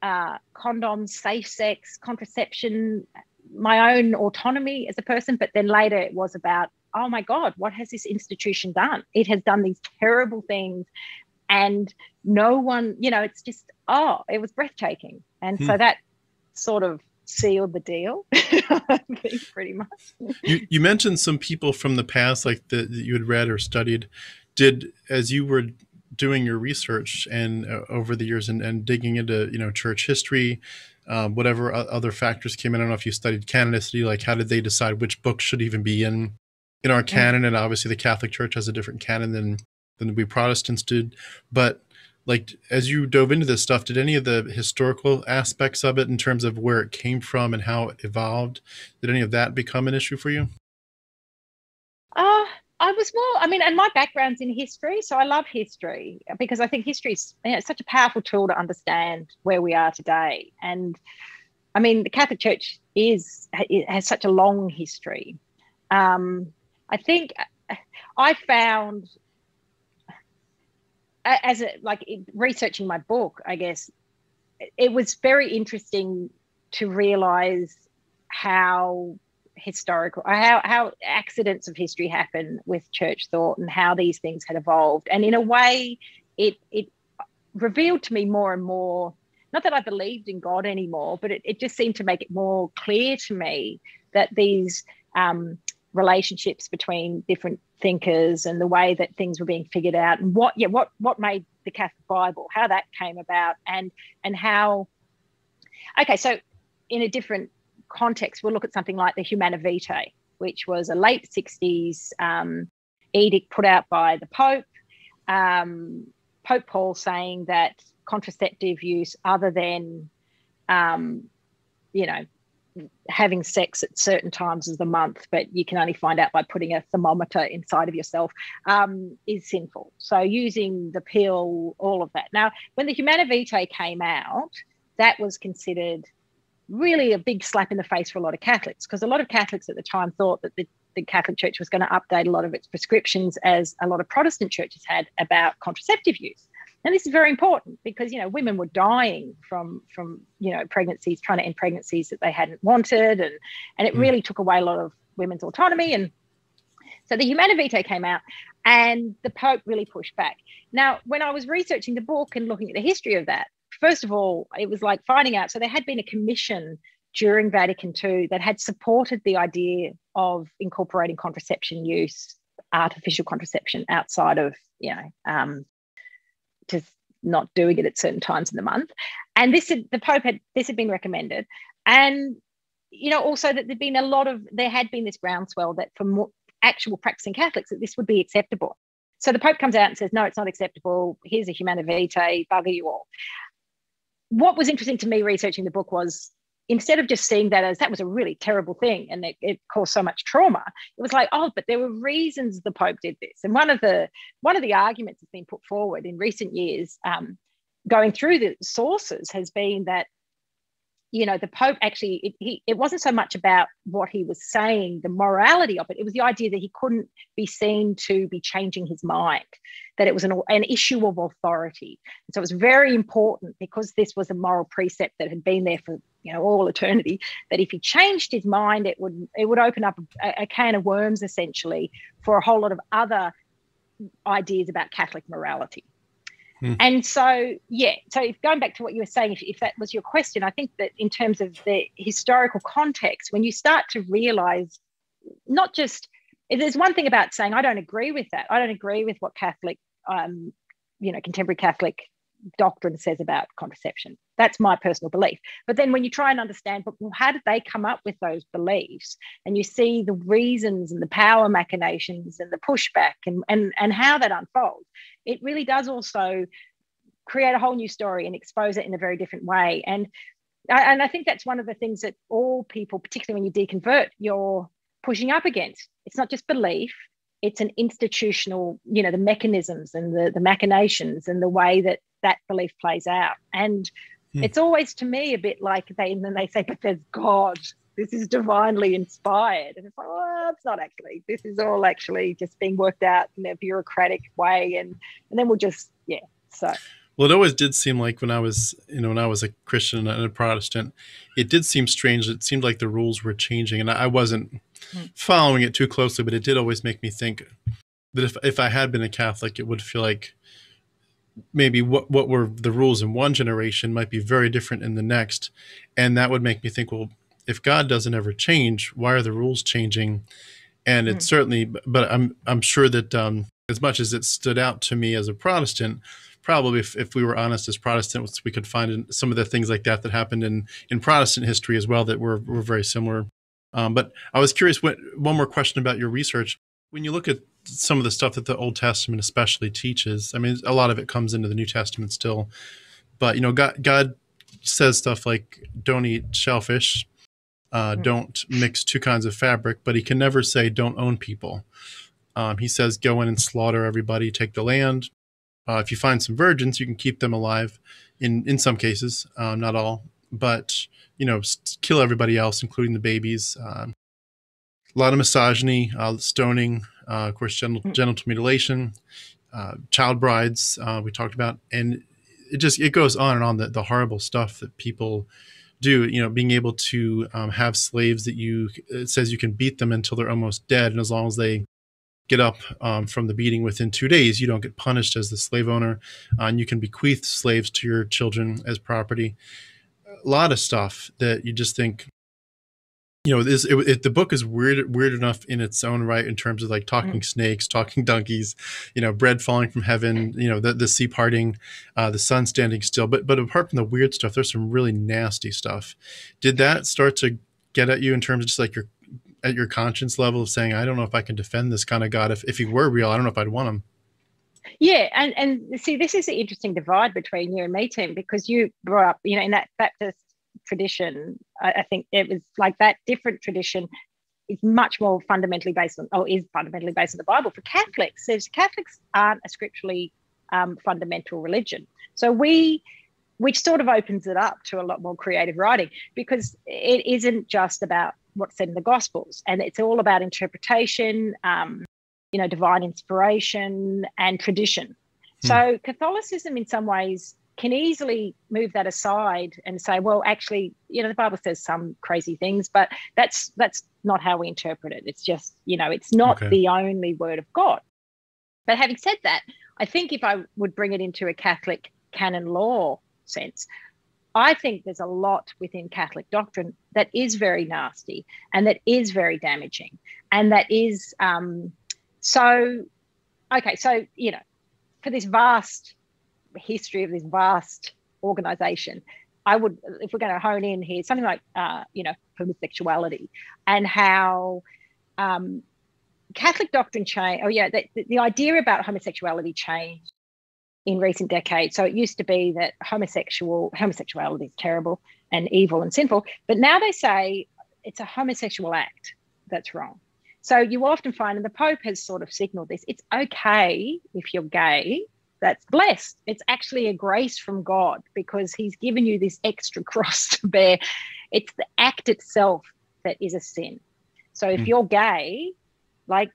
condoms, safe sex, contraception, my own autonomy as a person. But then later it was about, oh my God, what has this institution done? It has done these terrible things, and no one, it's just, it was breathtaking. And so that sort of sealed the deal, I think, pretty much. You mentioned some people from the past, like that you had read or studied. As you were doing your research and over the years and digging into church history, whatever other factors came in, I don't know if you studied canonicity, like how did they decide which books should even be in our canon? And obviously the Catholic Church has a different canon than we Protestants did. But like, as you dove into this stuff, did any of the historical aspects of it, in terms of where it came from and how it evolved, did any of that become an issue for you? I was more, and my background's in history, so I love history because I think history is such a powerful tool to understand where we are today. And the Catholic Church has such a long history. I think I found, researching my book, I guess, it was very interesting to realize how historical, how accidents of history happen with church thought and how these things had evolved. And in a way, it revealed to me more and more, not that I believed in God anymore, but it just seemed to make it more clear to me that these relationships between different thinkers and the way that things were being figured out, and what made the Catholic Bible, how that came about, and how. Okay, so in a different context, we'll look at something like the Humana Vitae, which was a late 60s edict put out by the Pope, Pope Paul, saying that contraceptive use other than, having sex at certain times of the month, but you can only find out by putting a thermometer inside of yourself, is sinful. So using the pill, all of that. Now, when the Humana Vitae came out, that was considered really a big slap in the face for a lot of Catholics, because a lot of Catholics at the time thought that the Catholic Church was going to update a lot of its prescriptions, as a lot of Protestant churches had, about contraceptive use. And this is very important because, women were dying from pregnancies, trying to end pregnancies that they hadn't wanted. And it really took away a lot of women's autonomy. And so the Humana Vitae came out and the Pope really pushed back. Now, when I was researching the book and looking at the history of that, first of all, it was like finding out. So there had been a commission during Vatican II that had supported the idea of incorporating contraception use, artificial contraception, outside of, just not doing it at certain times in the month. And this had been recommended. And, also that there had been this groundswell that for more actual practicing Catholics, that this would be acceptable. So the Pope comes out and says, no, it's not acceptable. Here's a Humana Vitae, bugger you all. What was interesting to me researching the book was, instead of just seeing that as that was a really terrible thing and it caused so much trauma, it was like, oh, but there were reasons the Pope did this. And one of the arguments that's been put forward in recent years, going through the sources, has been that, the Pope actually, it wasn't so much about what he was saying, the morality of it. It was the idea that he couldn't be seen to be changing his mind, that it was an issue of authority. And so it was very important, because this was a moral precept that had been there for all eternity, that if he changed his mind, it would open up a can of worms, essentially, for a whole lot of other ideas about Catholic morality. And so, so if going back to what you were saying, if that was your question, I think that in terms of the historical context, when you start to realise, not just, there's one thing about saying, I don't agree with that. I don't agree with what Catholic, contemporary Catholic doctrine says about contraception. That's my personal belief. But then when you try and understand, but how did they come up with those beliefs? And you see the reasons and the power machinations and the pushback and how that unfolds, it really does also create a whole new story and expose it in a very different way. And I think that's one of the things that all people, particularly when you deconvert, you're pushing up against. It's not just belief. It's an institutional, the mechanisms and the machinations and the way that belief plays out. And it's always, to me, a bit like then they say, but there's God. This is divinely inspired. And it's like, well, it's not actually. This is all actually just being worked out in a bureaucratic way. And then we'll just, so. Well, it always did seem like when I was a Christian and a Protestant, it did seem strange. It seemed like the rules were changing, and I wasn't following it too closely, but it did always make me think that if I had been a Catholic, it would feel like maybe what were the rules in one generation might be very different in the next. And that would make me think, well, if God doesn't ever change, why are the rules changing? And it's certainly, but I'm sure that as much as it stood out to me as a Protestant, probably if we were honest as Protestants, we could find in some of the things like that happened in Protestant history as well that were very similar. But I was curious, one more question about your research. When you look at some of the stuff that the Old Testament especially teaches, I mean, a lot of it comes into the New Testament still, but, God says stuff like, don't eat shellfish, don't mix two kinds of fabric, but he can never say, don't own people. He says, go in and slaughter everybody, take the land. If you find some virgins, you can keep them alive in some cases, not all, but, kill everybody else, including the babies. A lot of misogyny, stoning, of course, genital mutilation, child brides, we talked about. And it goes on and on, the horrible stuff that people do, being able to have slaves that it says you can beat them until they're almost dead. And as long as they get up from the beating within 2 days, you don't get punished as the slave owner. And you can bequeath slaves to your children as property. A lot of stuff that you just think, the book is weird enough in its own right, in terms of like talking snakes, talking donkeys, bread falling from heaven, the sea parting, the sun standing still. But apart from the weird stuff, there's some really nasty stuff. Did that start to get at you in terms of just like at your conscience level of saying, I don't know if I can defend this kind of God. If he were real, I don't know if I'd want him. Yeah, and see, this is the interesting divide between you and me, Tim, because you grew up, in that Baptist tradition. I think it was like that different tradition is much more fundamentally based on the Bible. For Catholics, Catholics aren't a scripturally fundamental religion. So which sort of opens it up to a lot more creative writing, because it isn't just about what's said in the Gospels, and it's all about interpretation, divine inspiration and tradition. So Catholicism in some ways can easily move that aside and say, well, actually, the Bible says some crazy things, but that's not how we interpret it. It's just, it's not the only word of God. But having said that, I think if I would bring it into a Catholic canon law sense, I think there's a lot within Catholic doctrine that is very nasty and that is very damaging, and that is for this vast history of this vast organization, I would, if we're going to hone in here, something like homosexuality, and how Catholic doctrine changed. The idea about homosexuality changed in recent decades. So it used to be that homosexuality is terrible and evil and sinful, but now they say it's a homosexual act that's wrong. So you often find, and the Pope has sort of signaled this, it's okay if you're gay. That's blessed. It's actually a grace from God, because he's given you this extra cross to bear. It's the act itself that is a sin. So if you're gay, like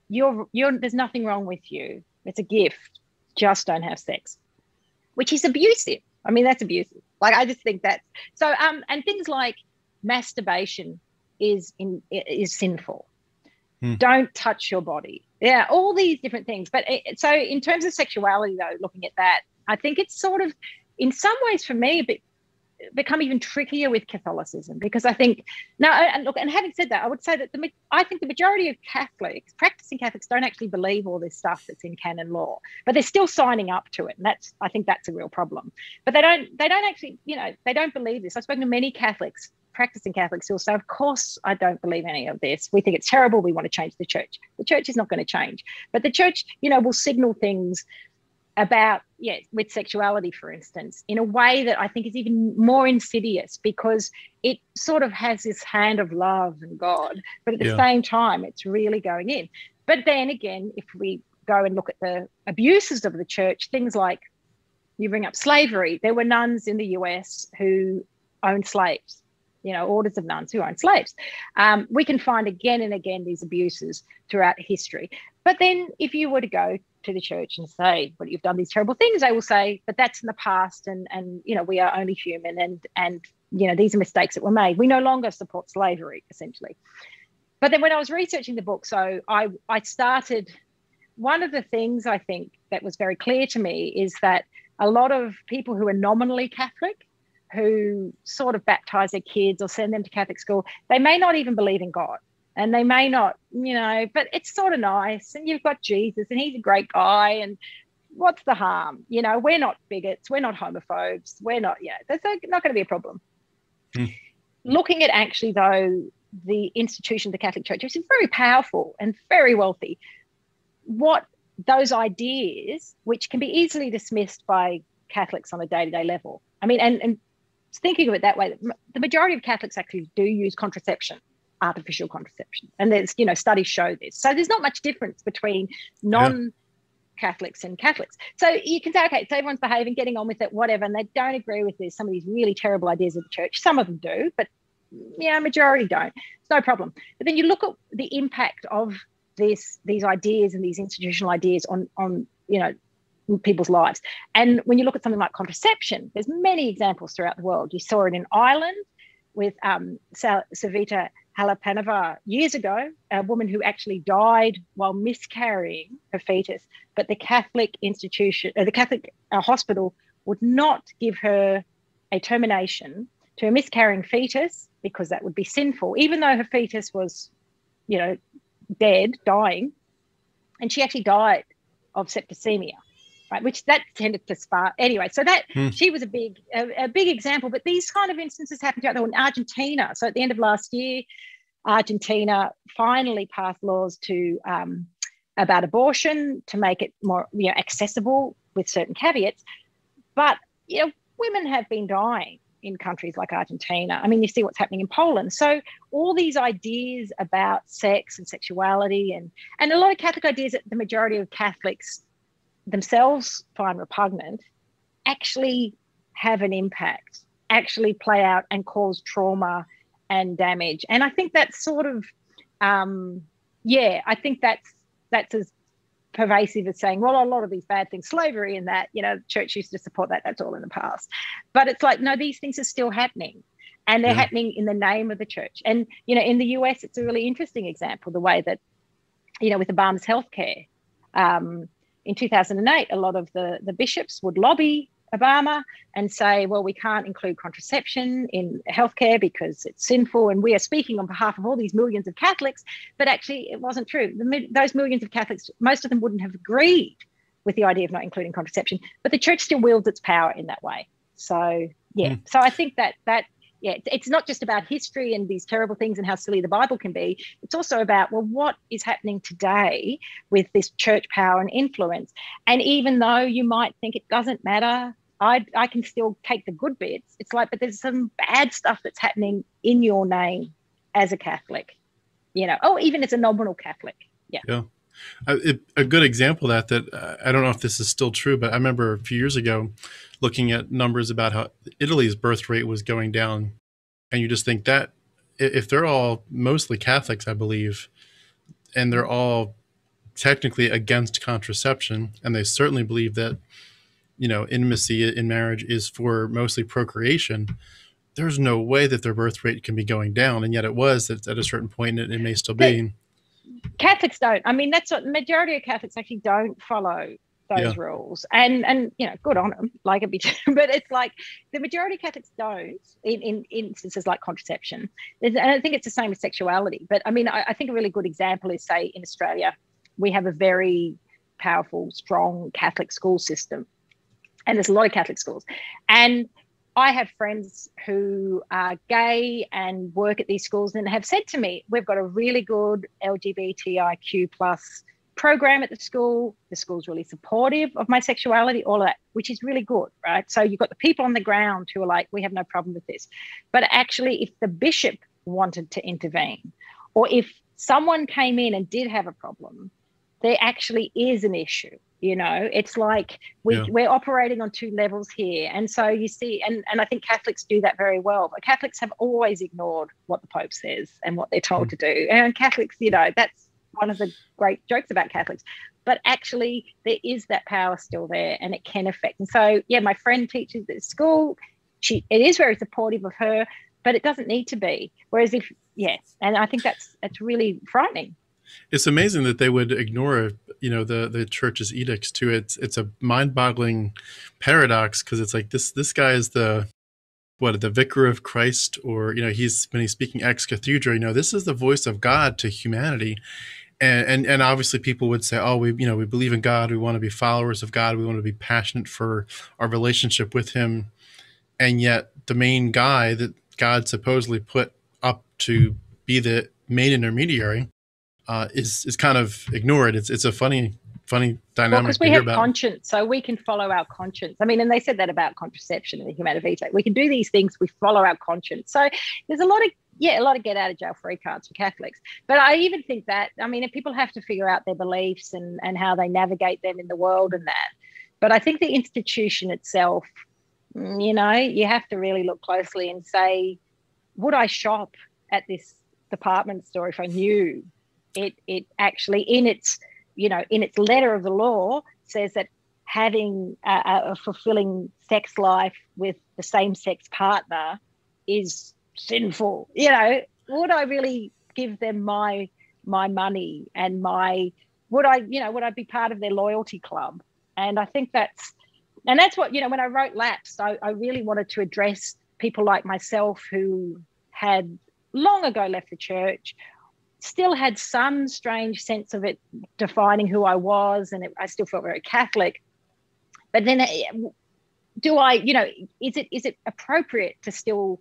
you're there's nothing wrong with you. It's a gift. Just don't have sex, which is abusive. I mean, that's abusive. Like, I just think that. So and things like masturbation is sinful. Don't touch your body. Yeah, all these different things. But so in terms of sexuality, though, looking at that, I think it's sort of, in some ways for me, become even trickier with Catholicism, because I think now, and having said that, I would say that I think the majority of practicing Catholics don't actually believe all this stuff that's in canon law, but they're still signing up to it, and I think that's a real problem. But they don't actually, they don't believe this. I've spoken to many practicing Catholics who will say, of course I don't believe any of this. We think it's terrible. We want to change the church. The church is not going to change. But the church, will signal things about, with sexuality, for instance, in a way that I think is even more insidious, because it sort of has this hand of love and God, but at the same time, it's really going in. But then again, if we go and look at the abuses of the church, things like, you bring up slavery. There were nuns in the US who owned slaves. Orders of nuns who own slaves. We can find again and again these abuses throughout history. But then if you were to go to the church and say, well, you've done these terrible things, they will say, but that's in the past, and we are only human, and these are mistakes that were made. We no longer support slavery, essentially. But then when I was researching the book, so I started, one of the things I think that was very clear to me is that a lot of people who are nominally Catholic, who sort of baptize their kids or send them to Catholic school, they may not even believe in God, and they may not, but it's sort of nice, and you've got Jesus and he's a great guy, and what's the harm? We're not bigots, we're not homophobes, we're not, that's not going to be a problem. Looking at actually, though, the institution of the Catholic Church, which is very powerful and very wealthy, what those ideas, which can be easily dismissed by Catholics on a day-to-day level. I mean, and thinking of it that way, the majority of Catholics actually do use contraception, artificial contraception, and there's studies show this. So there's not much difference between non-Catholics and Catholics. So you can say, okay, so everyone's behaving, getting on with it, whatever, and they don't agree with this, some of these really terrible ideas of the church. Some of them do, but majority don't. It's no problem. But then you look at the impact of these ideas and these institutional ideas on people's lives. And when you look at something like contraception, there's many examples throughout the world. You saw it in Ireland with Savita Halapanova years ago, a woman who actually died while miscarrying her fetus, but the Catholic institution, the Catholic hospital would not give her a termination to a miscarrying fetus because that would be sinful, even though her fetus was, dead, dying, and she actually died of septicemia, right? Which that tended to spark anyway. So that she was a big example. But these kind of instances happened in Argentina. So at the end of last year, Argentina finally passed laws to about abortion to make it more accessible with certain caveats. But women have been dying in countries like Argentina. I mean, you see what's happening in Poland. So all these ideas about sex and sexuality and a lot of Catholic ideas that the majority of Catholics themselves find repugnant actually have an impact, actually play out and cause trauma and damage. And I think that's sort of, I think that's as pervasive as saying, well, a lot of these bad things, slavery and that, the church used to support that, that's all in the past. But it's like, no, these things are still happening, and they're happening in the name of the church. And, in the US, it's a really interesting example, the way that, with Obama's healthcare, in 2008, a lot of the bishops would lobby Obama and say, well, we can't include contraception in healthcare because it's sinful, and we are speaking on behalf of all these millions of Catholics. But actually, it wasn't true. Those millions of Catholics, most of them wouldn't have agreed with the idea of not including contraception, but the church still wields its power in that way. So, so I think that it's not just about history and these terrible things and how silly the Bible can be. It's also about, well, what is happening today with this church power and influence? And even though you might think it doesn't matter, I can still take the good bits. It's like, but there's some bad stuff that's happening in your name as a Catholic, even as a nominal Catholic. Yeah. A good example of that I don't know if this is still true, but I remember a few years ago looking at numbers about how Italy's birth rate was going down. And you just think that if they're all mostly Catholics, I believe, and they're all technically against contraception, and they certainly believe that, intimacy in marriage is for mostly procreation, there's no way that their birth rate can be going down. And yet it was at a certain point, and it may still be. Catholics don't. I mean, that's what the majority of Catholics actually don't follow those rules. And good on them. But it's like the majority of Catholics don't in instances like contraception. And I think it's the same with sexuality. But I mean, I think a really good example is, say, in Australia, we have a very powerful, strong Catholic school system. And there's a lot of Catholic schools. And I have friends who are gay and work at these schools and have said to me, we've got a really good LGBTIQ plus program at the school. The school's really supportive of my sexuality, all of that, which is really good, right? So you've got the people on the ground who are like, we have no problem with this. But actually, if the bishop wanted to intervene, or if someone came in and did have a problem, there actually is an issue. It's like we're operating on two levels here. And so you see, and I think Catholics do that very well. But Catholics have always ignored what the Pope says and what they're told to do. And Catholics, that's one of the great jokes about Catholics. But actually, there is that power still there, and it can affect. And so, my friend teaches at school. It is very supportive of her, but it doesn't need to be. Whereas and I think that's really frightening. It's amazing that they would ignore, the church's edicts too. It's a mind-boggling paradox, because it's like this guy is the vicar of Christ, or when he's speaking ex cathedra, this is the voice of God to humanity, and obviously people would say, oh, we believe in God, we want to be followers of God, we want to be passionate for our relationship with Him, and yet the main guy that God supposedly put up to be the main intermediary is kind of ignored. It's a funny dynamic. Because we have conscience, so we can follow our conscience. I mean, and they said that about contraception and the Humana Vitae. We can do these things. We follow our conscience. So there's a lot of get out of jail free cards for Catholics. But I even think that, I mean, if people have to figure out their beliefs and how they navigate them in the world and that. But I think the institution itself, you have to really look closely and say, would I shop at this department store if I knew it actually in its letter of the law says that having a fulfilling sex life with the same-sex partner is sinful. You know, would I really give them my money and would I be part of their loyalty club? And I think that's what, you know, when I wrote Lapsed, I really wanted to address people like myself who had long ago left the church, still had some strange sense of it defining who I was, and I still felt very Catholic. But then do I, you know, is it appropriate to still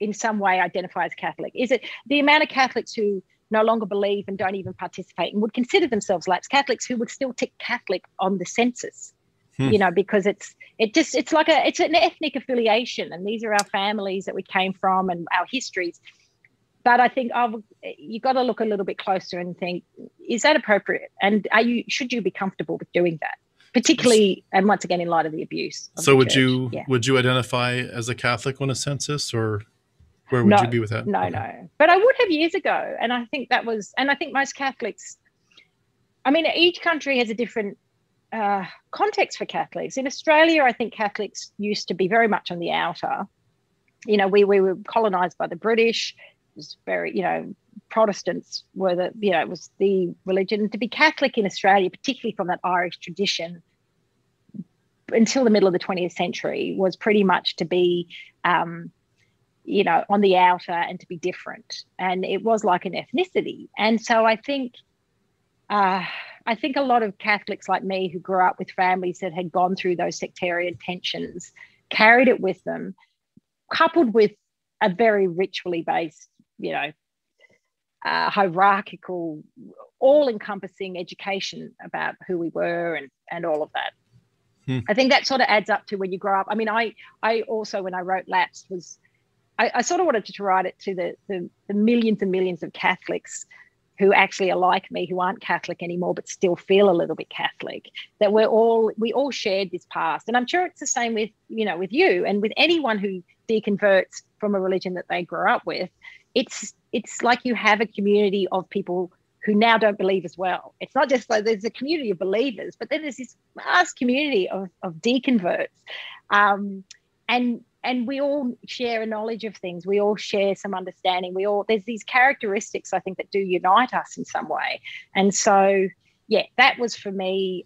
in some way identify as Catholic? Is it the amount of Catholics who no longer believe and don't even participate and would consider themselves lapsed Catholics who would still tick Catholic on the census? You know, because it's an ethnic affiliation, and these are our families that we came from and our histories. But I think you got to look a little bit closer and think, is that appropriate? And should you be comfortable with doing that? Particularly, and once again, in light of the abuse. So would you identify as a Catholic on a census, or where would you be with that? No, no. But I would have years ago. And I think I think most Catholics, I mean, each country has a different context for Catholics. In Australia, I think Catholics used to be very much on the outer. You know, we were colonized by the British. It was very, you know, Protestants were it was the religion. To be Catholic in Australia, particularly from that Irish tradition, until the middle of the 20th century, was pretty much to be, you know, on the outer and to be different. And it was like an ethnicity. And so I think a lot of Catholics like me who grew up with families that had gone through those sectarian tensions carried it with them, coupled with a very ritually based, you know, hierarchical, all-encompassing education about who we were and all of that. I think that sort of adds up to when you grow up. I mean, I also, when I wrote Lapsed, I sort of wanted to write it to the millions and millions of Catholics who actually are like me, who aren't Catholic anymore, but still feel a little bit Catholic, that we all shared this past. And I'm sure it's the same with you and with anyone who deconverts from a religion that they grew up with. It's like you have a community of people who now don't believe as well. It's not just like there's a community of believers, but then there's this vast community of deconverts. And we all share a knowledge of things. We all share some understanding. There's these characteristics, I think, that do unite us in some way. And so, yeah, that was for me,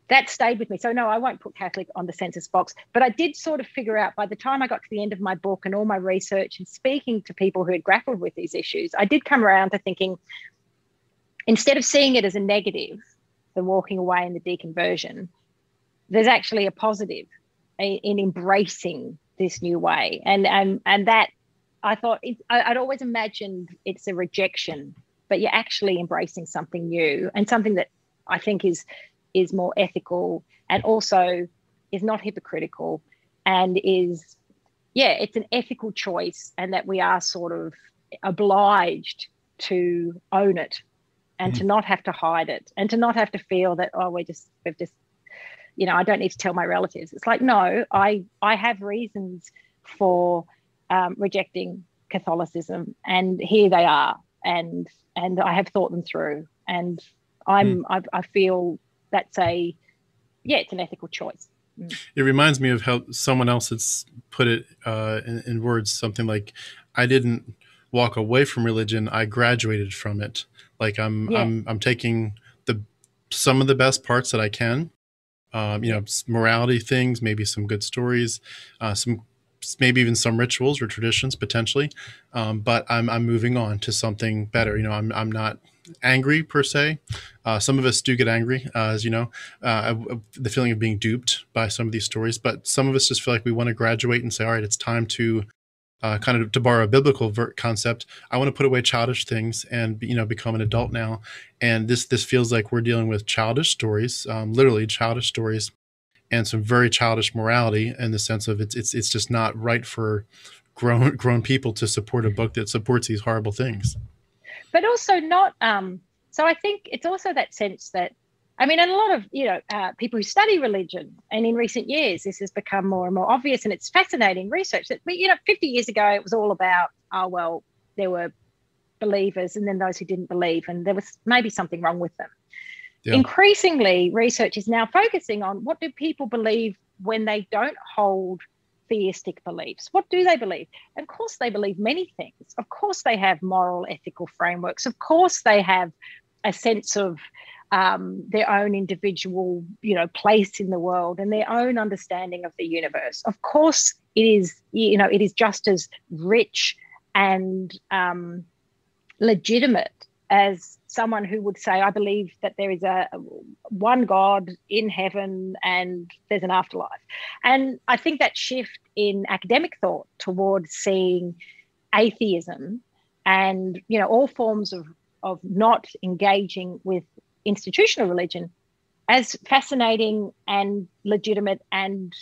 that stayed with me. So no, I won't put Catholic on the census box, but I did sort of figure out by the time I got to the end of my book and all my research and speaking to people who had grappled with these issues, I did come around to thinking, instead of seeing it as a negative, the walking away and the deconversion, there's actually a positive in embracing this new way. And that, I thought, I'd always imagined it's a rejection, but you're actually embracing something new and something that I think is more ethical and also is not hypocritical and it's an ethical choice, and that we are sort of obliged to own it and to not have to hide it and to not have to feel that, we've just, you know, I don't need to tell my relatives. It's like, no, I have reasons for rejecting Catholicism, and here they are, and I have thought them through, and I feel that's it's an ethical choice. It reminds me of how someone else has put it in words, something like, I didn't walk away from religion, I graduated from it. Like I'm taking some of the best parts that I can, you know, morality things, maybe some good stories, maybe even some rituals or traditions potentially, but I'm moving on to something better. You know, I'm not angry per se. Some of us do get angry, as you know, the feeling of being duped by some of these stories, but some of us just feel like we want to graduate and say, all right, it's time to kind of, to borrow a biblical concept, I want to put away childish things and, you know, become an adult now. And this feels like we're dealing with childish stories, literally childish stories, and some very childish morality in the sense of it's just not right for grown people to support a book that supports these horrible things. But also not, so I think it's also that sense that, I mean, and a lot of, you know, people who study religion, and in recent years, this has become more and more obvious, and it's fascinating research that, you know, 50 years ago, it was all about, there were believers and then those who didn't believe, and there was maybe something wrong with them. increasingly research is now focusing on what do people believe when they don't hold theistic beliefs. What do they believe? And of course, they believe many things. Of course, they have moral, ethical frameworks. Of course, they have a sense of their own individual, place in the world and their own understanding of the universe. Of course, it is just as rich and legitimate as someone who would say, I believe that there is a one God in heaven and there's an afterlife. And I think that shift in academic thought towards seeing atheism and, all forms of not engaging with institutional religion as fascinating and legitimate and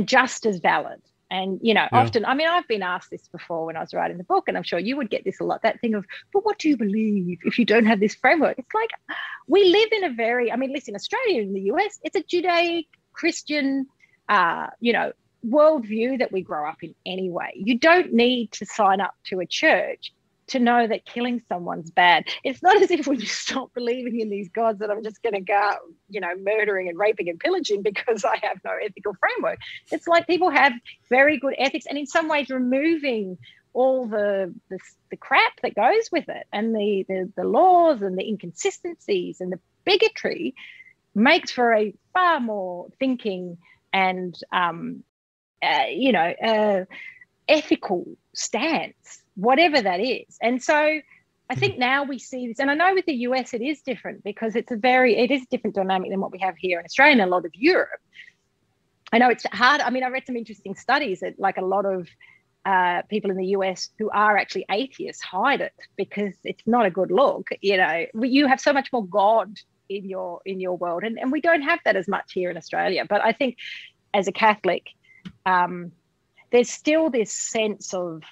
just as valid. And, often, I've been asked this before when I was writing the book, and I'm sure you would get this a lot, that thing of, but what do you believe if you don't have this framework? It's like, we live in a very, listen, Australia and the US, it's a Judeo-Christian, worldview that we grow up in anyway. You don't need to sign up to a church to know that killing someone's bad. It's not as if when you stop believing in these gods that I'm just going to go out, murdering and raping and pillaging because I have no ethical framework. It's like people have very good ethics, and in some ways removing all the crap that goes with it and the laws and the inconsistencies and the bigotry makes for a far more thinking and ethical stance, whatever that is. And so I think now we see this, and I know with the US it is different because it is a different dynamic than what we have here in Australia and a lot of Europe. I know it's hard. I read some interesting studies that like a lot of people in the US who are actually atheists hide it because it's not a good look. You have so much more God in your world, and we don't have that as much here in Australia. But I think as a Catholic, there's still this sense of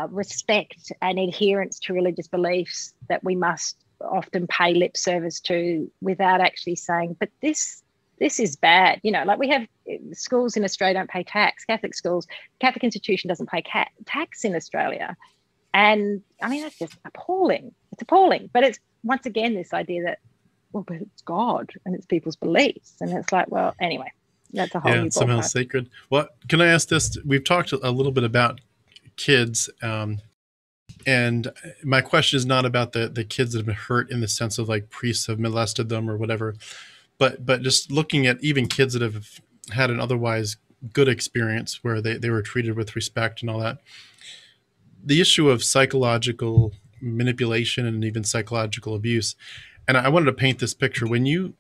respect and adherence to religious beliefs that we must often pay lip service to without actually saying, but this is bad. Like we have schools in Australia don't pay tax, Catholic schools, Catholic institution doesn't pay tax in Australia. And that's just appalling. It's appalling. But it's once again this idea that, well, but it's God and it's people's beliefs. And it's like, well, anyway, that's a whole new ballpark. Somehow sacred. Well, can I ask this? We've talked a little bit about kids, and my question is not about the kids that have been hurt in the sense of like priests have molested them or whatever, but just looking at even kids that have had an otherwise good experience where they were treated with respect and all that. The issue of psychological manipulation and even psychological abuse. And I wanted to paint this picture and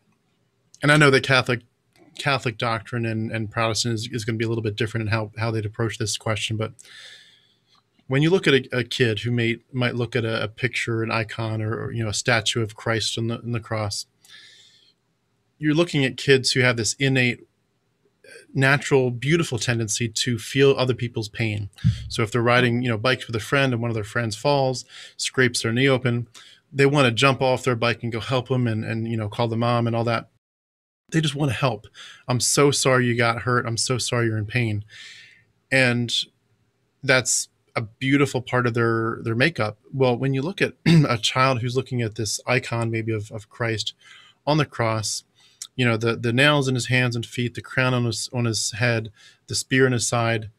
I know that Catholic doctrine and Protestant is going to be a little bit different in how they'd approach this question, but when you look at a kid who might look at a picture, an icon, or a statue of Christ on the cross, you're looking at kids who have this innate, natural, beautiful tendency to feel other people's pain. So if they're riding, bikes with a friend and one of their friends falls, scrapes their knee open, they want to jump off their bike and go help them and call the mom and all that. They just want to help. I'm so sorry you got hurt. I'm so sorry you're in pain. And that's a beautiful part of their makeup. Well, when you look at a child who's looking at this icon maybe of Christ on the cross, the nails in his hands and feet, the crown on his head, the spear in his side,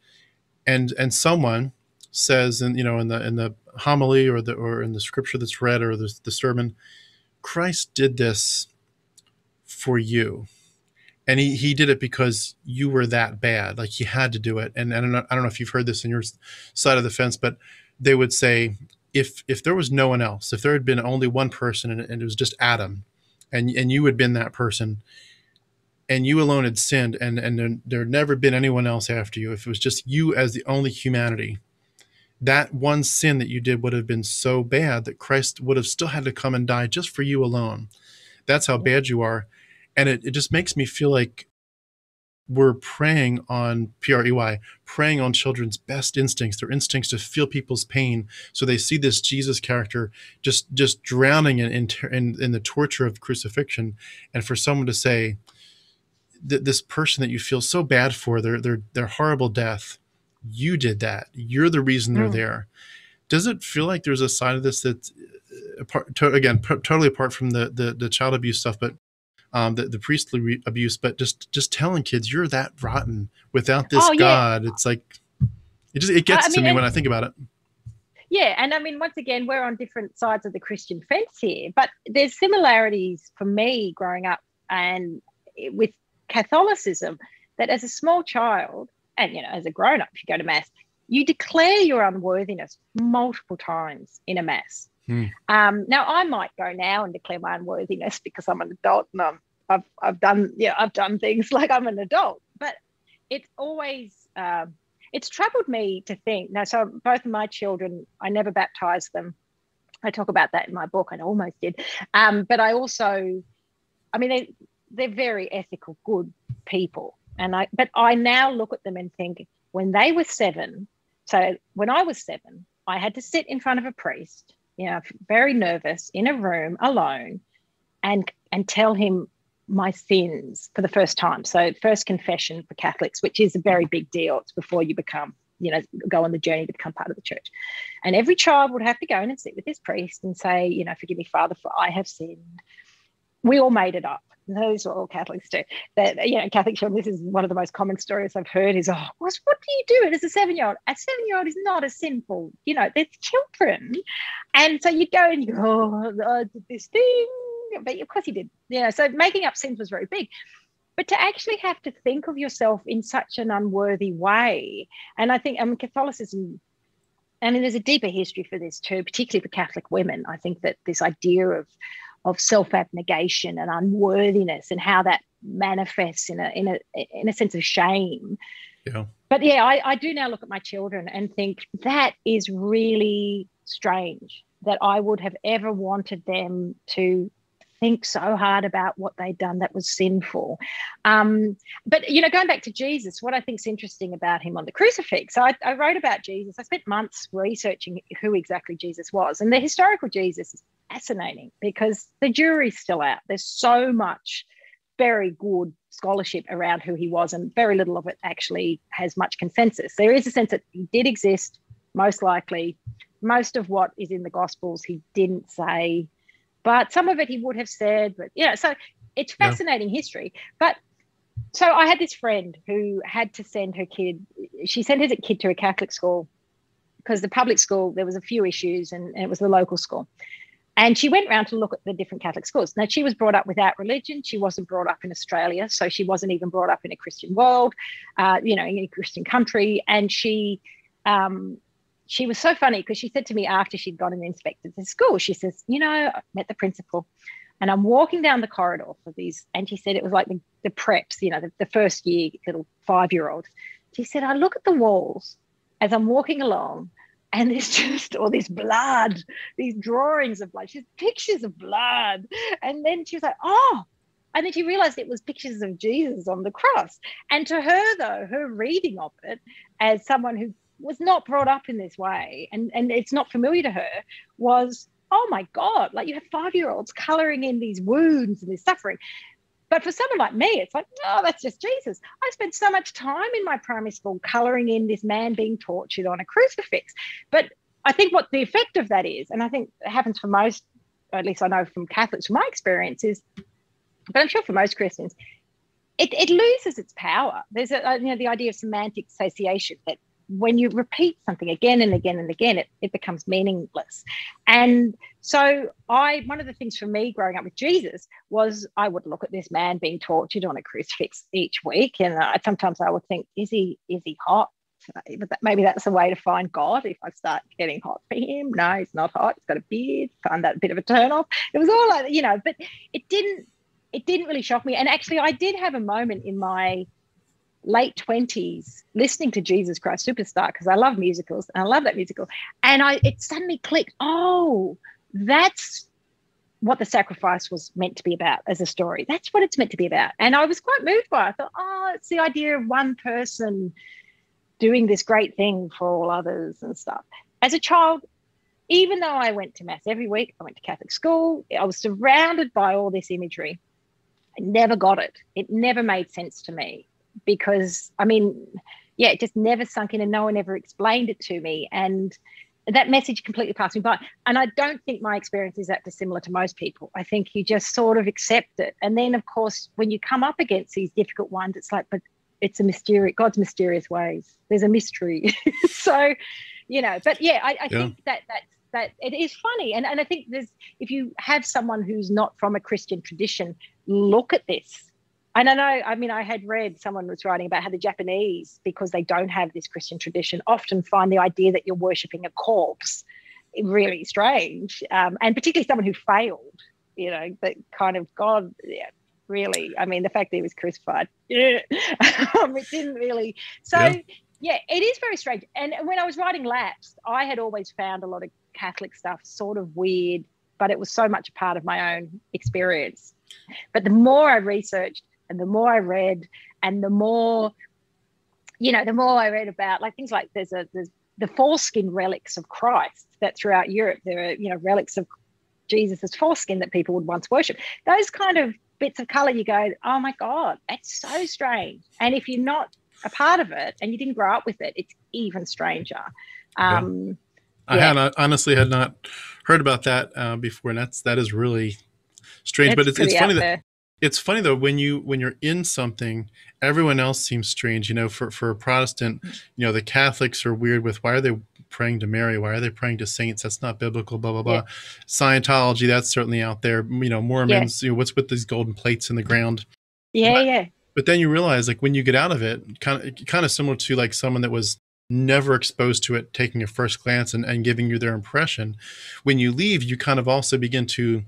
and someone says in the homily or in the scripture that's read or the sermon, Christ did this for you. And he did it because you were that bad. Like he had to do it. And I don't know if you've heard this in your side of the fence, but they would say, if there was no one else, if there had been only one person and it was just Adam, and you had been that person, and you alone had sinned, and there had never been anyone else after you, if it was just you as the only humanity, that one sin that you did would have been so bad that Christ would have still had to come and die just for you alone. That's how bad you are. And it just makes me feel like we're preying on preying on children's best instincts, their instincts to feel people's pain. So they see this Jesus character just drowning in the torture of crucifixion. And for someone to say that this person that you feel so bad for, their horrible death, you did that. You're the reason they're there. Does it feel like there's a side of this that totally apart from the child abuse stuff, but the priestly abuse, but just telling kids you're that rotten without this God. It's like, it gets to me when I think about it. Yeah, and I mean, once again, we're on different sides of the Christian fence here, but there's similarities for me growing up and with Catholicism, that as a small child, and as a grown-up, if you go to mass, you declare your unworthiness multiple times in a mass. Now, I might go now and declare my unworthiness because I'm an adult and I've done things like I'm an adult, but it's always it's troubled me to think. Now, so both of my children, I never baptized them. I talk about that in my book. I almost did. But I also, I mean, they're very ethical, good people. But I now look at them and think, when they were 7, so when I was 7, I had to sit in front of a priest, very nervous, in a room alone, and tell him my sins for the first time. So first confession for Catholics, which is a very big deal. It's before you become, go on the journey to become part of the church. And every child would have to go in and sit with this priest and say, forgive me, Father, for I have sinned. We all made it up. Those are all Catholics too. That, Catholic children, this is one of the most common stories I've heard is, what do you do? And as a 7-year-old, a 7-year-old is not as sinful, they're children. And so you'd go and you go, I did this thing. But of course he did. So making up sins was very big. But to actually have to think of yourself in such an unworthy way, and I think Catholicism, there's a deeper history for this too, particularly for Catholic women. I think that this idea of self-abnegation and unworthiness and how that manifests in a sense of shame. Yeah. But I do now look at my children and think that is really strange, that I would have ever wanted them to think so hard about what they'd done that was sinful. But, going back to Jesus, what I think is interesting about him on the crucifix, I wrote about Jesus. I spent months researching who exactly Jesus was. And the historical Jesus is fascinating because the jury's still out. There's so much very good scholarship around who he was, and very little of it actually has much consensus. There is a sense that he did exist, most likely. Most of what is in the Gospels he didn't say, but some of it he would have said. But so it's fascinating history. But so I had this friend who had to send her kid. She sent her kid to a Catholic school because the public school, there was a few issues, and it was the local school. And she went around to look at the different Catholic schools. Now, she was brought up without religion. She wasn't brought up in Australia, so she wasn't even brought up in a Christian world, in a Christian country. And she was so funny because she said to me after she'd gone and inspected the school, she says, I met the principal and I'm walking down the corridor for these. And she said it was like the preps, the first year little 5-year-olds. She said, I look at the walls as I'm walking along, and there's just all this blood, these drawings of blood, just pictures of blood. And then she was like, oh, and then she realized it was pictures of Jesus on the cross. And to her, though, her reading of it as someone who was not brought up in this way, and it's not familiar to her, was, oh my God, like you have 5-year-olds coloring in these wounds and this suffering. But for someone like me, it's like, oh, that's just Jesus. I spent so much time in my primary school colouring in this man being tortured on a crucifix. But I think what the effect of that is, and I think it happens for most, or at least I know from Catholics, from my experience, is, but I'm sure for most Christians, it loses its power. There's the idea of semantic association, that when you repeat something again and again and again, it becomes meaningless. And so one of the things for me growing up with Jesus was I would look at this man being tortured on a crucifix each week. And sometimes I would think, is he hot? But maybe that's a way to find God if I start getting hot for him. No, he's not hot. He's got a beard. Find that a bit of a turn off. It was all like, but it didn't really shock me. And actually I did have a moment in my late 20s listening to Jesus Christ Superstar, because I love musicals and I love that musical, and it suddenly clicked, oh, that's what the sacrifice was meant to be about as a story. That's what it's meant to be about. And I was quite moved by it. I thought, oh, it's the idea of one person doing this great thing for all others and stuff. As a child, even though I went to mass every week, I went to Catholic school, I was surrounded by all this imagery. I never got it. It never made sense to me. Because, it just never sunk in, and no one ever explained it to me. And that message completely passed me by. And I don't think my experience is that dissimilar to most people. I think you just sort of accept it. And then, of course, when you come up against these difficult ones, it's like, but it's a mysterious, God's mysterious ways. There's a mystery. So, you know, but yeah, I think that it is funny. And I think if you have someone who's not from a Christian tradition, look at this. And I had read, someone was writing about how the Japanese, because they don't have this Christian tradition, often find the idea that you're worshipping a corpse really strange. And particularly someone who failed, you know, that kind of God, really. I mean, the fact that he was crucified, it didn't really. So, yeah, it is very strange. And when I was writing Lapsed, I had always found a lot of Catholic stuff sort of weird, but it was so much a part of my own experience. But the more I researched, and the more I read, and the more I read about, like, things like there's the foreskin relics of Christ that throughout Europe there are, you know, relics of Jesus's foreskin that people would once worship. Those kind of bits of color, you go, oh my God, that's so strange. And if you're not a part of it and you didn't grow up with it, it's even stranger. I honestly had not heard about that before, and that is really strange. But it's funny that. It's funny though, when you're in something, everyone else seems strange. You know, for a Protestant, you know, the Catholics are weird with, why are they praying to Mary? Why are they praying to saints? That's not biblical, blah, blah, blah. Scientology, that's certainly out there. You know, Mormons, you know, what's with these golden plates in the ground? But then you realize, like, when you get out of it, kind of similar to like someone that was never exposed to it, taking a first glance and giving you their impression. When you leave, you kind of also begin to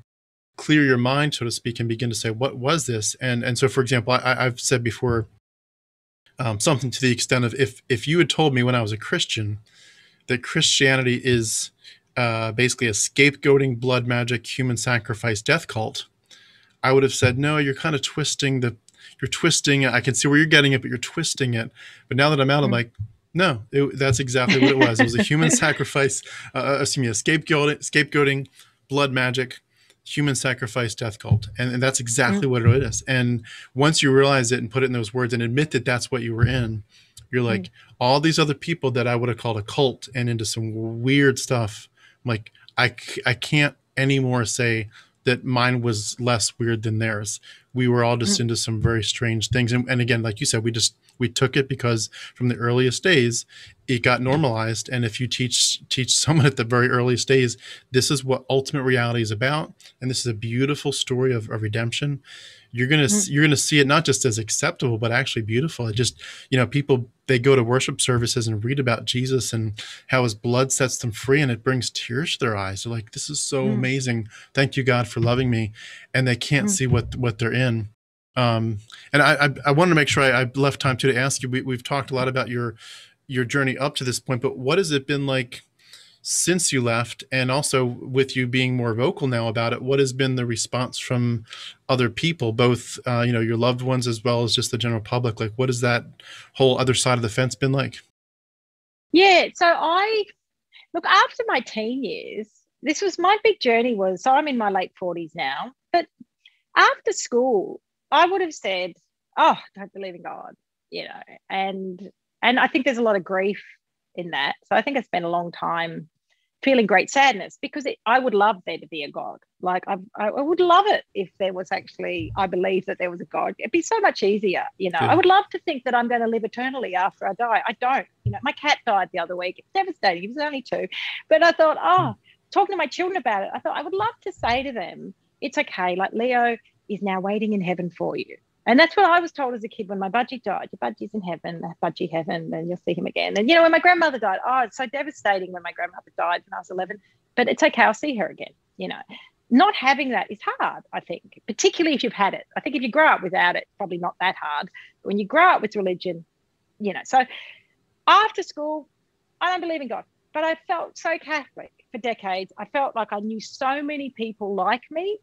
clear your mind, so to speak, and begin to say, what was this? And so, for example, I've said before something to the extent of, if you had told me when I was a Christian that Christianity is basically a scapegoating, blood magic, human sacrifice, death cult, I would have said, no, you're kind of twisting I can see where you're getting it, but you're twisting it. But now that I'm out, I'm like, no, that's exactly what it was. It was a human sacrifice, a scapegoating, blood magic, human sacrifice, death cult. And that's exactly what it is. And once you realize it and put it in those words and admit that that's what you were in, you're like, all these other people that I would have called a cult and into some weird stuff, I'm like, I can't anymore say that mine was less weird than theirs. We were all just into some very strange things. And again, like you said, we took it because from the earliest days, it got normalized. And if you teach someone at the very earliest days, this is what ultimate reality is about, and this is a beautiful story of redemption, you're gonna see it not just as acceptable, but actually beautiful. It just, you know, people, they go to worship services and read about Jesus and how his blood sets them free, and it brings tears to their eyes. They're like, this is so amazing. Thank you, God, for loving me. And they can't see what they're in. And I wanted to make sure I left time to ask you. We've talked a lot about your journey up to this point, but what has it been like since you left, and also with you being more vocal now about it, what has been the response from other people, both you know, your loved ones as well as just the general public? Like, what has that whole other side of the fence been like? Yeah, so after my teen years, this was my big journey. So I'm in my late 40s now, but after school, I would have said, oh, don't believe in God, you know, and I think there's a lot of grief in that. So I think I spent a long time feeling great sadness, because I would love there to be a God. Like, I would love it if there was actually, I believe that there was a God. It'd be so much easier, you know. I would love to think that I'm going to live eternally after I die. I don't, you know. My cat died the other week. It's devastating. He was only 2. But I thought, talking to my children about it, I thought I would love to say to them, it's okay. Like, Leo is now waiting in heaven for you. And that's what I was told as a kid when my budgie died. Your budgie's in heaven, budgie heaven, and you'll see him again. And, you know, when my grandmother died, it's so devastating when my grandmother died when I was 11. But it's okay, I'll see her again, you know. Not having that is hard, I think, particularly if you've had it. I think if you grow up without it, probably not that hard. But when you grow up with religion, you know. So after school, I don't believe in God. But I felt so Catholic for decades. I felt like I knew so many people like me.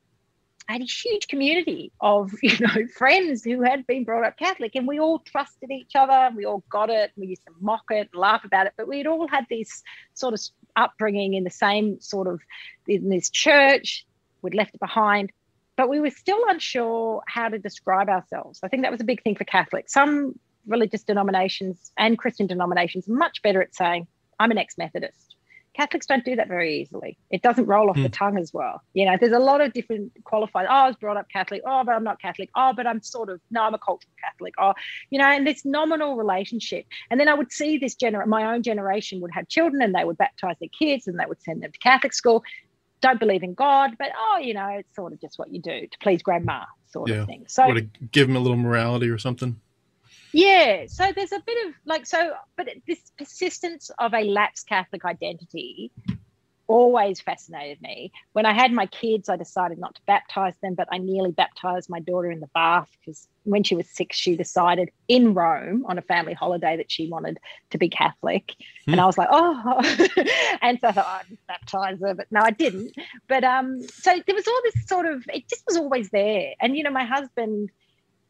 I had a huge community of, you know, friends who had been brought up Catholic, and we all trusted each other. We all got it. We used to mock it, laugh about it, but we'd all had this sort of upbringing in the same sort of, in this church. We'd left it behind, but we were still unsure how to describe ourselves. I think that was a big thing for Catholics. Some religious denominations and Christian denominations are much better at saying, I'm an ex-Methodist. Catholics don't do that very easily. It doesn't roll off the tongue as well. You know, there's a lot of different qualifiers. Oh, I was brought up Catholic. Oh, but I'm not Catholic. Oh, but I'm sort of, no, I'm a cultural Catholic. Oh, you know, and this nominal relationship. And then I would see this my own generation would have children and they would baptize their kids and they would send them to Catholic school. Don't believe in God, but, oh, you know, it's sort of just what you do to please grandma sort of thing. So to give them a little morality or something. Yeah, so there's a bit of but this persistence of a lapsed Catholic identity always fascinated me. When I had my kids, I decided not to baptize them, but I nearly baptized my daughter in the bath because when she was 6, she decided in Rome on a family holiday that she wanted to be Catholic. And I was like, oh, and so I thought, I'd baptize her, but no, I didn't. But so there was all this sort of, it just was always there. And, you know, my husband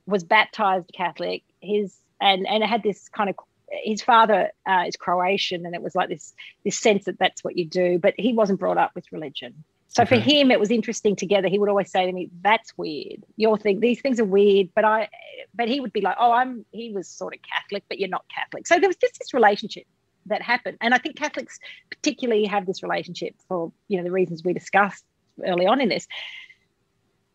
was baptized Catholic. And it had this kind of, his father is Croatian, and it was like this sense that that's what you do, but he wasn't brought up with religion. So for him, it was interesting together. He would always say to me, that's weird. These things are weird, but he would be like, oh, he was sort of Catholic, but you're not Catholic. So there was just this relationship that happened. And I think Catholics particularly have this relationship for, you know, the reasons we discussed early on in this.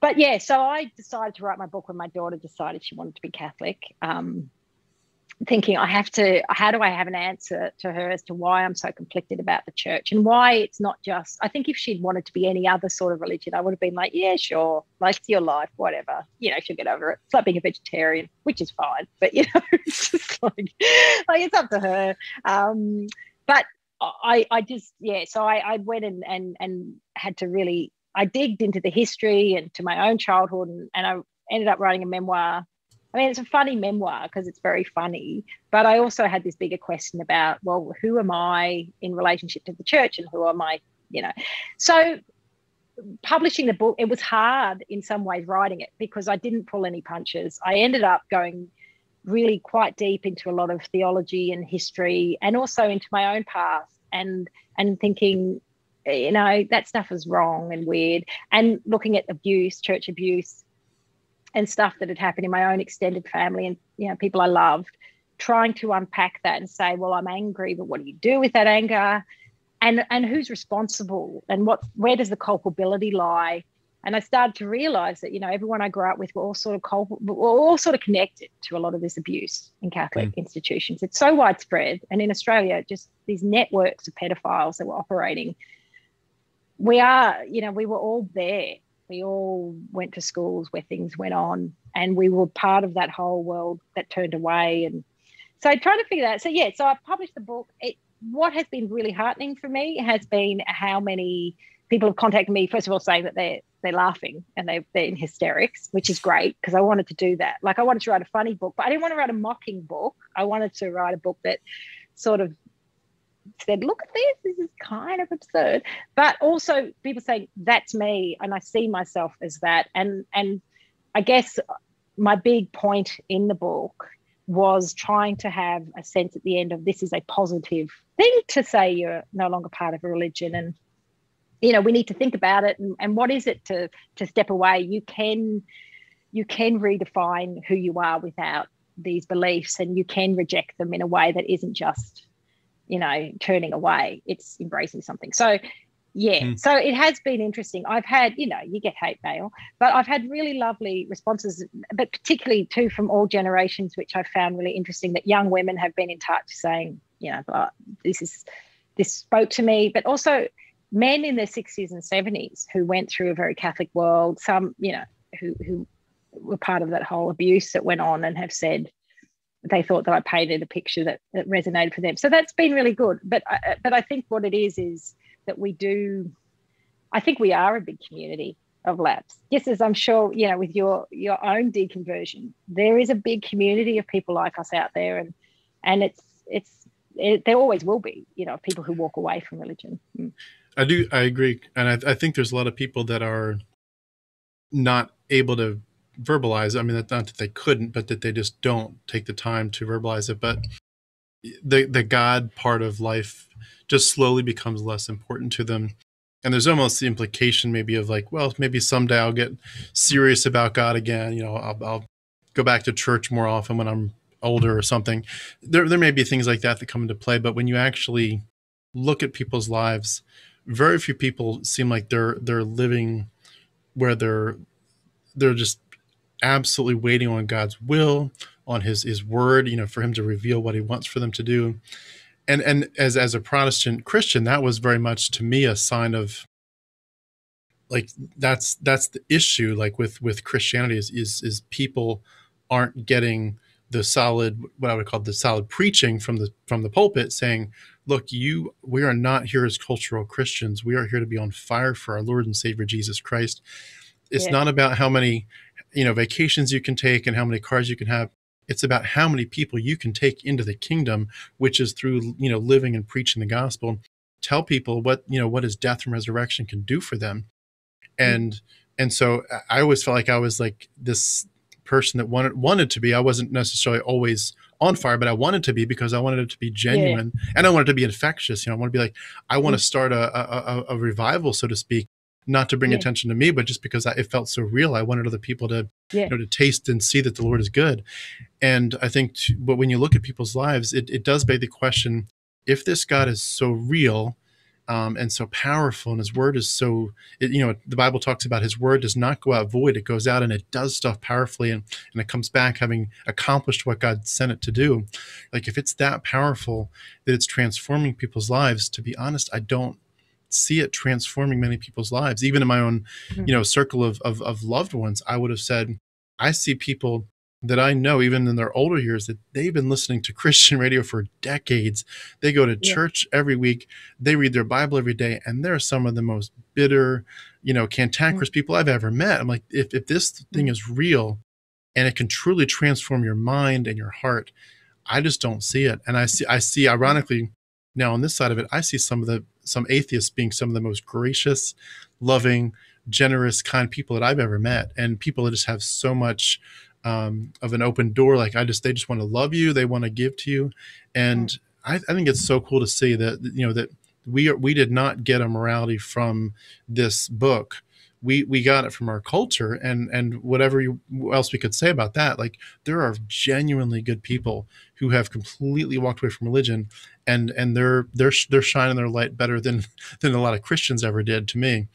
But yeah, so I decided to write my book when my daughter decided she wanted to be Catholic, thinking how do I have an answer to her as to why I'm so conflicted about the church and why it's not just, I think if she'd wanted to be any other sort of religion, I would have been like, yeah, sure, like it's your life, whatever, you know, she'll get over it. It's like being a vegetarian, which is fine, but you know, it's just like it's up to her. But I just, yeah, so I went and had to really, I digged into the history and to my own childhood and I ended up writing a memoir. I mean, it's a funny memoir because it's very funny, but I also had this bigger question about, well, who am I in relationship to the church and who am I, you know? So publishing the book, it was hard in some ways writing it because I didn't pull any punches. I ended up going really quite deep into a lot of theology and history and also into my own past and thinking, you know, that stuff is wrong and weird, and looking at abuse, church abuse, and stuff that had happened in my own extended family and, you know, people I loved, trying to unpack that and say, well, I'm angry, but what do you do with that anger? And who's responsible? And where does the culpability lie? And I started to realize that, you know, everyone I grew up with were all sort of connected to a lot of this abuse in Catholic institutions. It's so widespread. And in Australia, just these networks of pedophiles that were operating. We were all there. We all went to schools where things went on and we were part of that whole world that turned away. And so I tried to figure that out. So, yeah, so I published the book. What has been really heartening for me has been how many people have contacted me, first of all, saying that they're laughing and they're in hysterics, which is great because I wanted to do that. Like I wanted to write a funny book, but I didn't want to write a mocking book. I wanted to write a book that sort of said, look at this is kind of absurd, but also people saying that's me and I see myself as that. And I guess my big point in the book was trying to have a sense at the end of this is a positive thing to say you're no longer part of a religion, and you know we need to think about it and what is it to step away. You can redefine who you are without these beliefs, and you can reject them in a way that isn't just, you know, turning away, it's embracing something. So yeah, so it has been interesting. I've had, you know, you get hate mail, but I've had really lovely responses, but particularly too from all generations, which I found really interesting, that young women have been in touch saying, you know, this spoke to me, but also men in their 60s and 70s who went through a very Catholic world, some, you know, who were part of that whole abuse that went on and have said, they thought that I painted a picture that resonated for them. So that's been really good. But I think what it is that I think we are a big community of lapse. Just as I'm sure, you know, with your own deconversion, there is a big community of people like us out there, and there always will be, you know, people who walk away from religion. I agree. And I think there's a lot of people that are not able to verbalize. I mean, not that they couldn't, but that they just don't take the time to verbalize it. But the God part of life just slowly becomes less important to them. And there's almost the implication maybe of like, well, maybe someday I'll get serious about God again. You know, I'll go back to church more often when I'm older or something. There may be things like that come into play. But when you actually look at people's lives, very few people seem like they're living where they're just absolutely waiting on God's will, on his word, for him to reveal what he wants for them to do. And as a Protestant Christian, that was very much to me a sign of, like, that's the issue, like with Christianity is people aren't getting the solid, what I would call the solid preaching from the pulpit, saying, look, we are not here as cultural Christians. We are here to be on fire for our Lord and Savior Jesus Christ. It's not about how many, vacations you can take and how many cars you can have. It's about how many people you can take into the kingdom, which is through, living and preaching the gospel. Tell people what his death and resurrection can do for them. And so I always felt like I was like this person that wanted to be. I wasn't necessarily always on fire, but I wanted to be, because I wanted it to be genuine, and I wanted it to be infectious. I want to be like, I want to start a revival, so to speak, not to bring attention to me, but just because it felt so real. I wanted other people to, to taste and see that the Lord is good. And I think, but when you look at people's lives, it does beg the question: if this God is so real, and so powerful, and his word is so, the Bible talks about his word does not go out void. It goes out and it does stuff powerfully, and it comes back having accomplished what God sent it to do. Like, if it's that powerful that it's transforming people's lives, to be honest, I don't see it transforming many people's lives. Even in my own, circle of loved ones, I would have said, I see people that I know, even in their older years, that they've been listening to Christian radio for decades. They go to church every week. They read their Bible every day. And they're some of the most bitter, cantankerous people I've ever met. I'm like, if this thing is real and it can truly transform your mind and your heart, I just don't see it. And I see ironically, now on this side of it, I see some atheists being some of the most gracious, loving, generous, kind people that I've ever met. And people that just have so much of an open door. Like, they just want to love you. They want to give to you. And I think it's so cool to see that, that we did not get a morality from this book. We got it from our culture, and whatever else we could say about that. Like, there are genuinely good people who have completely walked away from religion, and they're shining their light better than a lot of Christians ever did, to me.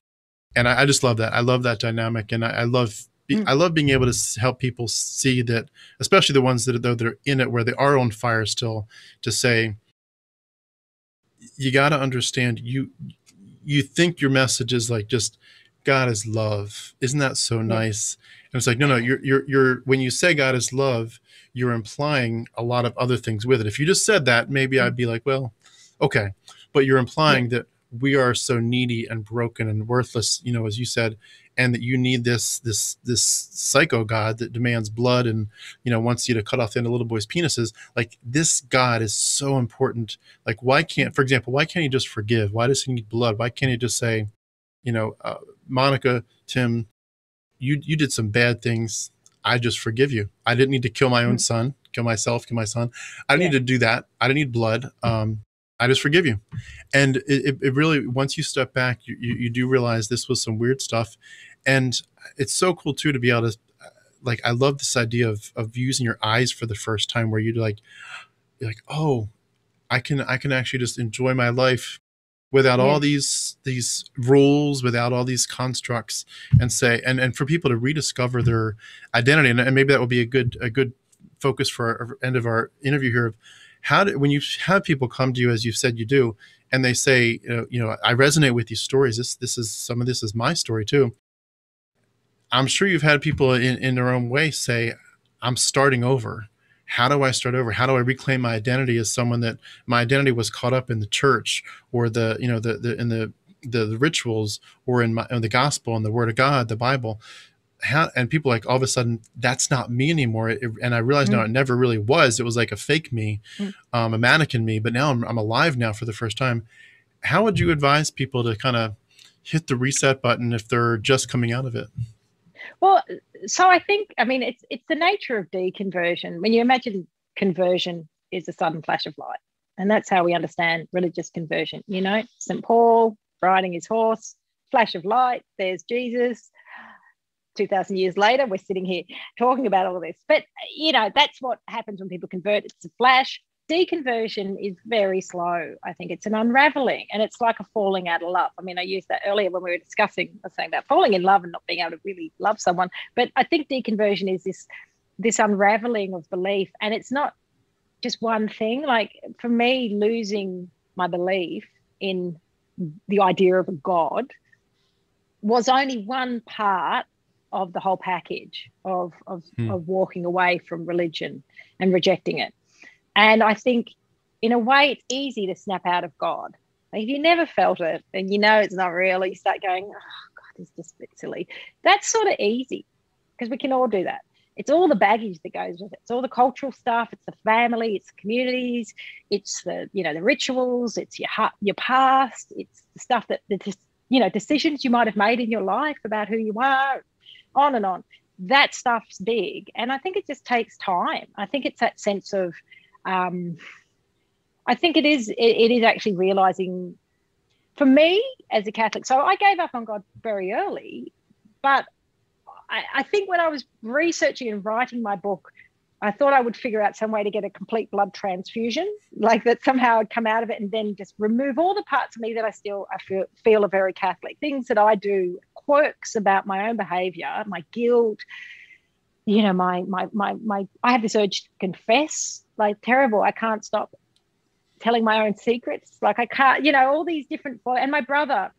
And I just love that. I love that dynamic, and I love being able to help people see that, especially the ones that are in it, where they are on fire still, to say, you got to understand, you think your message is like, just God is love. Isn't that so nice? And it's like, no, you're when you say God is love, you're implying a lot of other things with it. If you just said that, maybe I'd be like, well, okay. But you're implying that we are so needy and broken and worthless, as you said, and that you need this psycho God that demands blood and, wants you to cut off the end of little boys' penises. Like, this God is so important. Like, for example, why can't he just forgive? Why does he need blood? Why can't he just say, Monica, Tim, you did some bad things. I just forgive you. I didn't need to kill my own son, kill myself, kill my son. I didn't need to do that. I didn't need blood. I just forgive you. And it really, once you step back, you do realize this was some weird stuff. And it's so cool too, to be able to, like, I love this idea of using your eyes for the first time, where you're like, oh, I can actually just enjoy my life without all these rules, without all these constructs, and say, and for people to rediscover their identity. And maybe that will be a good focus for our end of our interview here, of when you have people come to you, as you've said you do, and they say, I resonate with these stories. Some of this is my story too. I'm sure you've had people in their own way say, I'm starting over. How do I start over? How do I reclaim my identity as someone that my identity was caught up in the church, or the rituals, or in the gospel and the word of God, the Bible? And people, like, all of a sudden, that's not me anymore. And I realized now it never really was. It was like a fake me, a mannequin me. But now I'm alive now for the first time. How would you advise people to kind of hit the reset button if they're just coming out of it? Well, so I think, it's the nature of deconversion. When you imagine conversion is a sudden flash of light, and that's how we understand religious conversion. St. Paul riding his horse, flash of light, there's Jesus. 2,000 years later, we're sitting here talking about all of this. But, that's what happens when people convert. It's a flash. deconversion is very slow. I think it's an unraveling, and it's like a falling out of love. I mean, I used that earlier when we were discussing, I was saying about falling in love and not being able to really love someone. But I think deconversion is this unraveling of belief, and it's not just one thing. Like for me, losing my belief in the idea of a God was only one part of the whole package of walking away from religion and rejecting it. And I think in a way it's easy to snap out of God. Like if you never felt it and you know it's not real, you start going, oh God, it's just a bit silly. That's sort of easy because we can all do that. It's all the baggage that goes with it. It's all the cultural stuff. It's the family. It's the communities. It's the, you know, the rituals. It's your past. It's the stuff that, you know, decisions you might have made in your life about who you are, on and on. That stuff's big. And I think it just takes time. I think it's that sense of, I think it is actually realizing, for me as a Catholic, so I gave up on God very early, but I think when I was researching and writing my book, I thought I would figure out some way to get a complete blood transfusion, like that somehow I'd come out of it and then just remove all the parts of me that I feel are very Catholic, things that I do, quirks about my own behavior, my guilt, you know, I have this urge to confess, like terrible. I can't stop telling my own secrets. Like I can't, you know, all these different, and my brother,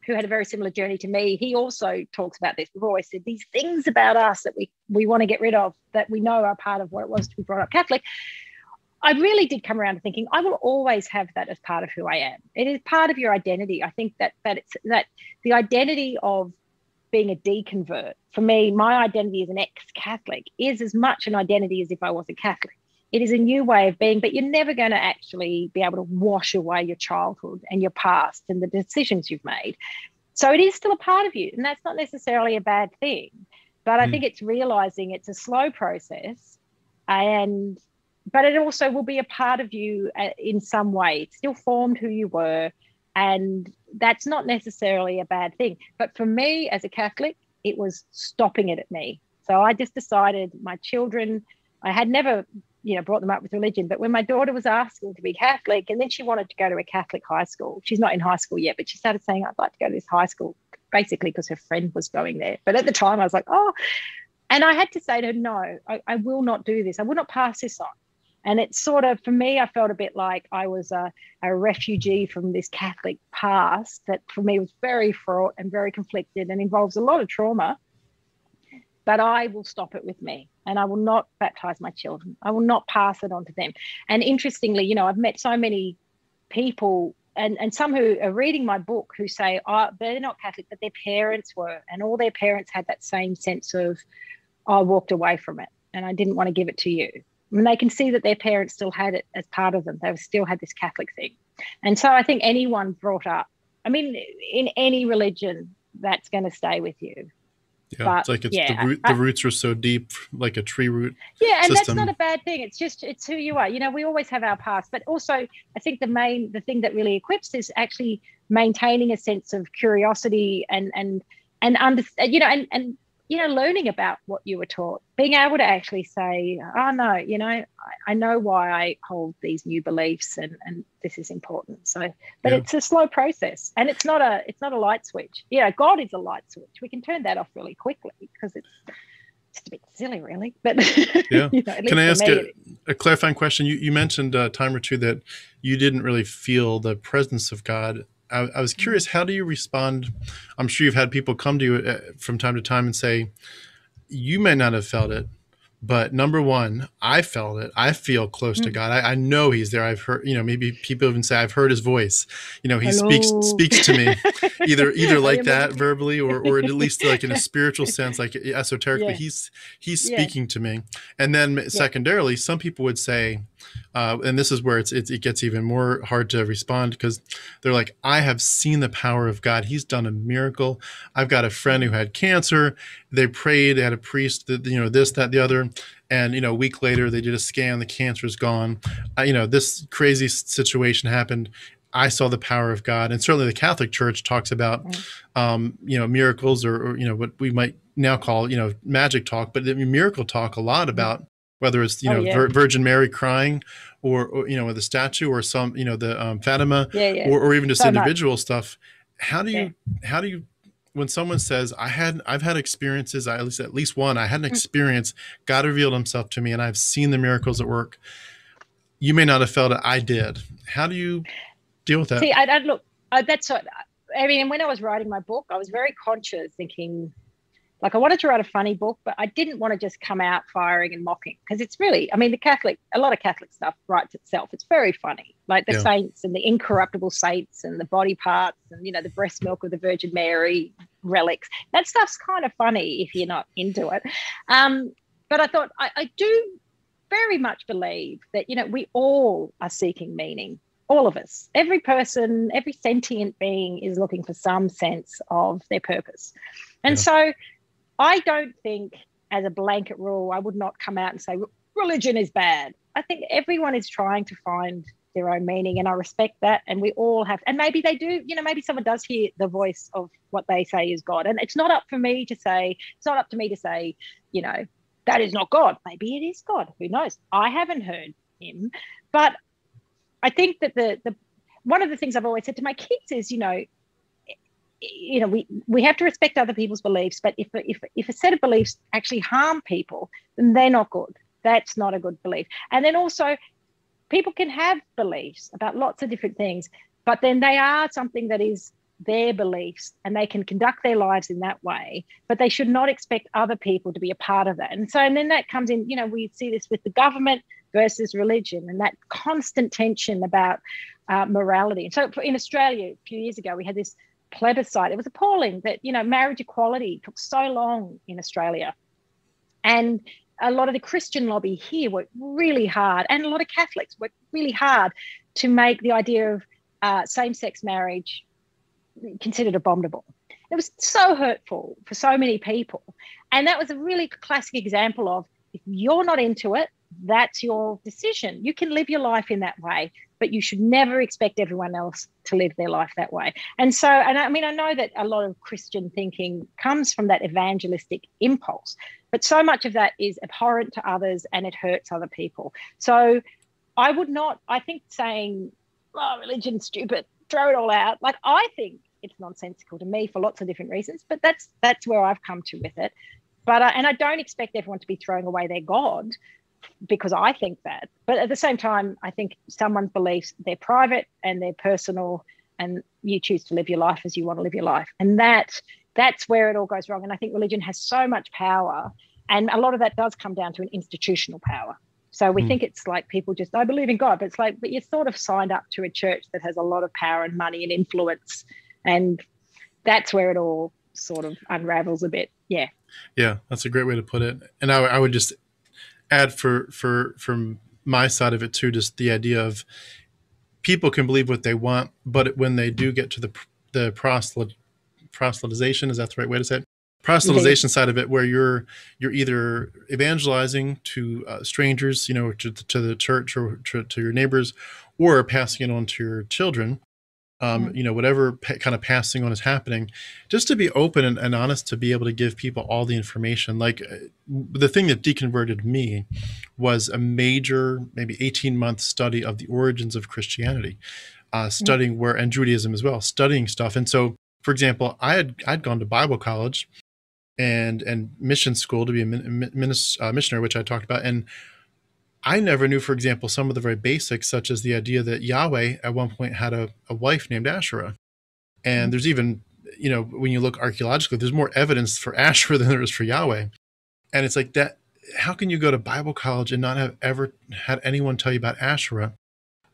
who had a very similar journey to me, he also talks about this. We've always said these things about us that we want to get rid of, that we know are part of what it was to be brought up Catholic. I really did come around to thinking I will always have that as part of who I am. It is part of your identity. I think that the identity of being a deconvert, for me, my identity as an ex-Catholic is as much an identity as if I was a Catholic. It is a new way of being, but you're never going to actually be able to wash away your childhood and your past and the decisions you've made. So it is still a part of you, and that's not necessarily a bad thing. But I think it's realizing it's a slow process, but it also will be a part of you in some way. It still formed who you were, and that's not necessarily a bad thing. But for me as a Catholic, it was stopping it at me. So I just decided my children, I had never, you know, brought them up with religion. But when my daughter was asking to be Catholic, and then she wanted to go to a Catholic high school, she's not in high school yet, but she started saying, I'd like to go to this high school, basically because her friend was going there. But at the time I was like, oh, and I had to say to her, no, I will not do this. I will not pass this on. And it's sort of, for me, I felt a bit like I was a refugee from this Catholic past that for me was very fraught and very conflicted and involves a lot of trauma. But I will stop it with me, and I will not baptize my children. I will not pass it on to them. And interestingly, you know, I've met so many people and some who are reading my book who say, oh, they're not Catholic, but their parents were. And all their parents had that same sense of, I walked away from it and I didn't want to give it to you. And they can see that their parents still had it as part of them. They still had this Catholic thing. And so I think anyone brought up, I mean, in any religion, that's going to stay with you. Yeah, but, it's like the roots are so deep, like a tree root. Yeah, and system. that's not a bad thing. It's who you are. You know, we always have our past, but also I think the thing that really equips is actually maintaining a sense of curiosity and learning about what you were taught, being able to actually say, oh no, you know, I know why I hold these new beliefs and this is important. So, but It's a slow process, and it's not a light switch. You know, God is a light switch. We can turn that off really quickly because it's just a bit silly, really. But yeah, you know, can I ask a clarifying question? You mentioned a time or two that you didn't really feel the presence of God. I was curious, how do you respond? I'm sure you've had people come to you from time to time and say, you may not have felt it, but number one, I felt it. I feel close to God. I know he's there. I've heard, you know, maybe people even say, I've heard his voice. You know, he speaks to me either like that verbally or at least like in a spiritual sense, like esoteric, but he's speaking to me. And then secondarily, some people would say, and this is where it gets even more hard to respond, because they're like, I have seen the power of God. He's done a miracle. I've got a friend who had cancer. They prayed, they had a priest, you know, this, that, the other. And, you know, a week later, they did a scan. The cancer is gone. You know, this crazy situation happened. I saw the power of God. And certainly the Catholic Church talks about, you know, miracles or, you know, what we might now call, you know, magic talk, but the miracle talk a lot about whether it's, Oh yeah. Virgin Mary crying, or the statue, or some, the Fatima, Yeah, yeah. or even just So much. individual stuff. How do Yeah. you, when someone says, I've had experiences, at least one, I had an experience, God revealed himself to me, and I've seen the miracles at work. You may not have felt it. I did. How do you deal with that? See, I look, that's what, I mean, when I was writing my book, I was very conscious, thinking, like, I wanted to write a funny book, but I didn't want to just come out firing and mocking, because it's really, I mean, a lot of Catholic stuff writes itself. It's very funny, like the saints and the incorruptible saints and the body parts and, the breast milk of the Virgin Mary relics. That stuff's kind of funny if you're not into it. But I thought, I do very much believe that, we all are seeking meaning. All of us, every person, every sentient being is looking for some sense of their purpose. And so I don't think, as a blanket rule, I would not come out and say religion is bad. I think everyone is trying to find their own meaning, and I respect that. And we all have, and maybe they do, maybe someone does hear the voice of what they say is God. And it's not up to me to say, that is not God. Maybe it is God. Who knows? I haven't heard him. But I think that the one of the things I've always said to my kids is, we have to respect other people's beliefs, but if a set of beliefs actually harm people, then they're not good. That's not a good belief. And then also, people can have beliefs about lots of different things, but then they are something that is their beliefs, and they can conduct their lives in that way, but they should not expect other people to be a part of that. And then that comes in, we see this with the government versus religion, and that constant tension about morality. So in Australia, a few years ago, we had this plebiscite. It was appalling that, marriage equality took so long in Australia. And a lot of the Christian lobby here worked really hard, and a lot of Catholics worked really hard to make the idea of same-sex marriage considered abominable. It was so hurtful for so many people. And that was a really classic example of, if you're not into it, that's your decision. You can live your life in that way, but you should never expect everyone else to live their life that way. And I mean, I know that a lot of Christian thinking comes from that evangelistic impulse, but so much of that is abhorrent to others and it hurts other people. So I think saying, religion's stupid, throw it all out. Like, I think it's nonsensical to me for lots of different reasons, but that's where I've come to with it. But and I don't expect everyone to be throwing away their God because I think that. But at the same time, I think someone's beliefs, they're private and they're personal, and you choose to live your life as you want to live your life. And that's where it all goes wrong. And I think religion has so much power, and a lot of that does come down to an institutional power. So we think it's like people just, I believe in God, but it's like, but you're sort of signed up to a church that has a lot of power and money and influence. And that's where it all sort of unravels a bit. Yeah. Yeah, that's a great way to put it. And I would just add from my side of it too, just the idea of people can believe what they want, but when they do get to the proselytization, is that the right way to say it? Proselytization side of it, where you're either evangelizing to strangers, to the church or to your neighbors, or passing it on to your children. Whatever kind of passing on is happening, just to be open and honest, to be able to give people all the information. Like the thing that deconverted me was a major, maybe 18-month study of the origins of Christianity, studying and Judaism as well, studying stuff. And so, for example, I'd gone to Bible college and mission school to be a missionary, which I talked about. And I never knew, for example, some of the very basics, such as the idea that Yahweh at one point had a wife named Asherah. And there's even, when you look archaeologically, there's more evidence for Asherah than there is for Yahweh. And it's like that. How can you go to Bible college and not have ever had anyone tell you about Asherah?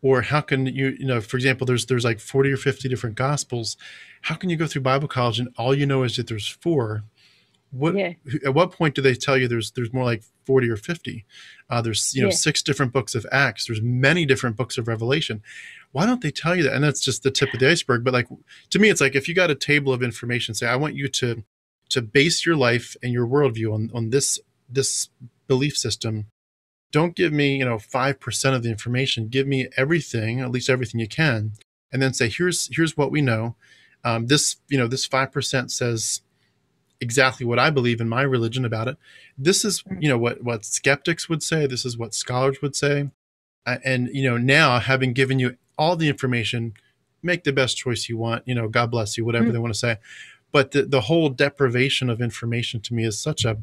Or how can you, for example, there's like 40 or 50 different gospels. How can you go through Bible college and all you know is that there's 4? At what point do they tell you there's more like 40 or 50? There's 6 different books of Acts. There's many different books of Revelation. Why don't they tell you that? And that's just the tip of the iceberg. But like, to me, it's like, if you got a table of information, say, I want you to base your life and your worldview on this belief system. Don't give me 5% of the information. Give me everything, at least everything you can, and then say, here's what we know. This 5% says exactly what I believe in my religion about it. This is, what skeptics would say. This is what scholars would say. And, now having given you all the information, make the best choice you want, God bless you, whatever they want to say. But the whole deprivation of information to me is such a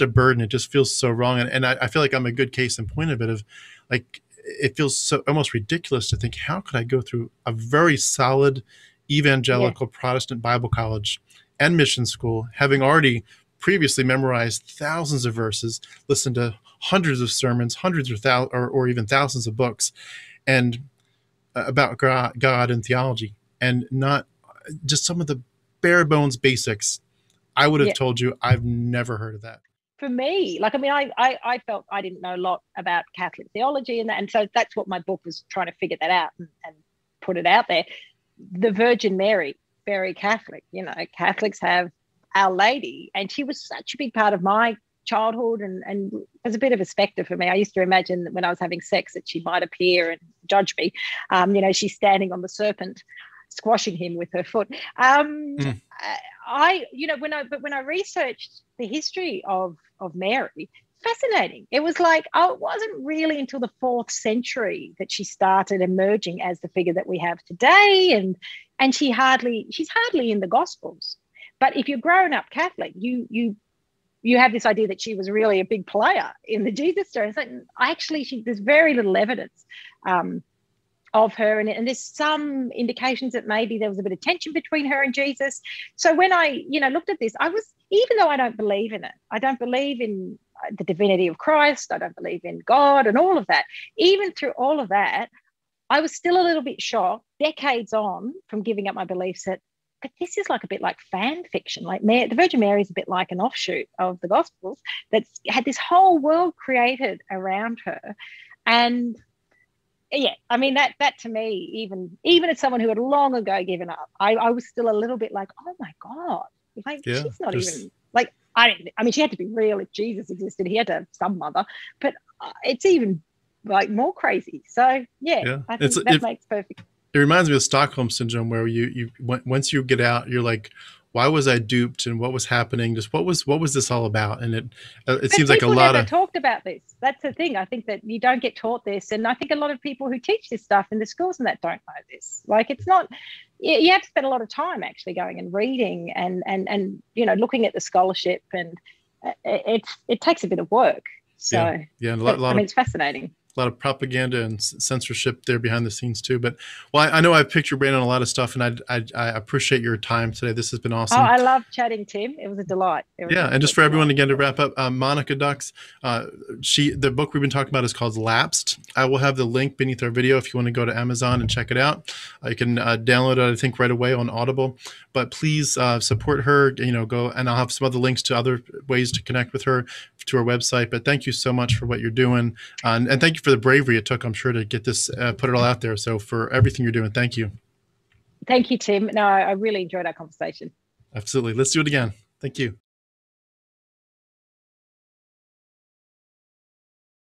burden. It just feels so wrong. And I feel like I'm a good case in point of it, of like, it feels so almost ridiculous to think, how could I go through a very solid evangelical Protestant Bible college and mission school, having already previously memorized thousands of verses, listened to hundreds of sermons, hundreds or even thousands of books, and about God and theology, and not just some of the bare bones basics. I would have told you I've never heard of that. For me, like, I mean, I felt I didn't know a lot about Catholic theology, and so that's what my book was trying to figure that out and put it out there. The Virgin Mary, very Catholic. Catholics have Our Lady, and she was such a big part of my childhood, and was a bit of a spectre for me. I used to imagine that when I was having sex that she might appear and judge me. She's standing on the serpent, squashing him with her foot. When I researched the history of Mary, fascinating. It was like, it wasn't really until the 4th century that she started emerging as the figure that we have today, and she's hardly in the Gospels. But if you're grown up Catholic, you have this idea that she was really a big player in the Jesus story. It's like, there's very little evidence of her, and there's some indications that maybe there was a bit of tension between her and Jesus. So when I looked at this, even though I don't believe in it, I don't believe in the divinity of Christ, I don't believe in God and all of that, even through all of that, I was still a little bit shocked, decades on from giving up my beliefs, that but this is like a bit like fan fiction. Like the Virgin Mary is a bit like an offshoot of the Gospels that's had this whole world created around her. And I mean, that to me, even as someone who had long ago given up, I was still a little bit like, oh my God, like she's not even like, I mean, she had to be real if Jesus existed. He had to have some mother, but it's even like more crazy. So I think that makes perfect. It reminds me of Stockholm syndrome, where you once you get out, you're like, why was I duped, and what was happening? Just what was this all about? And it seems like a lot of talked about this. That's the thing. I think that you don't get taught this, and I think a lot of people who teach this stuff in the schools and that don't know this. Like, it's not. You have to spend a lot of time actually going and reading and looking at the scholarship, and it takes a bit of work. So it's fascinating. A lot of propaganda and censorship there behind the scenes too. But I know I've picked your brain on a lot of stuff, and I appreciate your time today. This has been awesome. Oh, I love chatting, Tim. It was a delight. And just for everyone, again, to wrap up, Monica Dux, the book we've been talking about is called Lapsed. I will have the link beneath our video if you want to go to Amazon and check it out. You can download it, I think, right away on Audible. But please support her. Go, and I'll have some other links to other ways to connect with her, to her website. But thank you so much for what you're doing, and thank you for the bravery it took, I'm sure, to get this, put it all out there. So for everything you're doing, thank you. Thank you, Tim. No, I really enjoyed our conversation. Absolutely. Let's do it again. Thank you.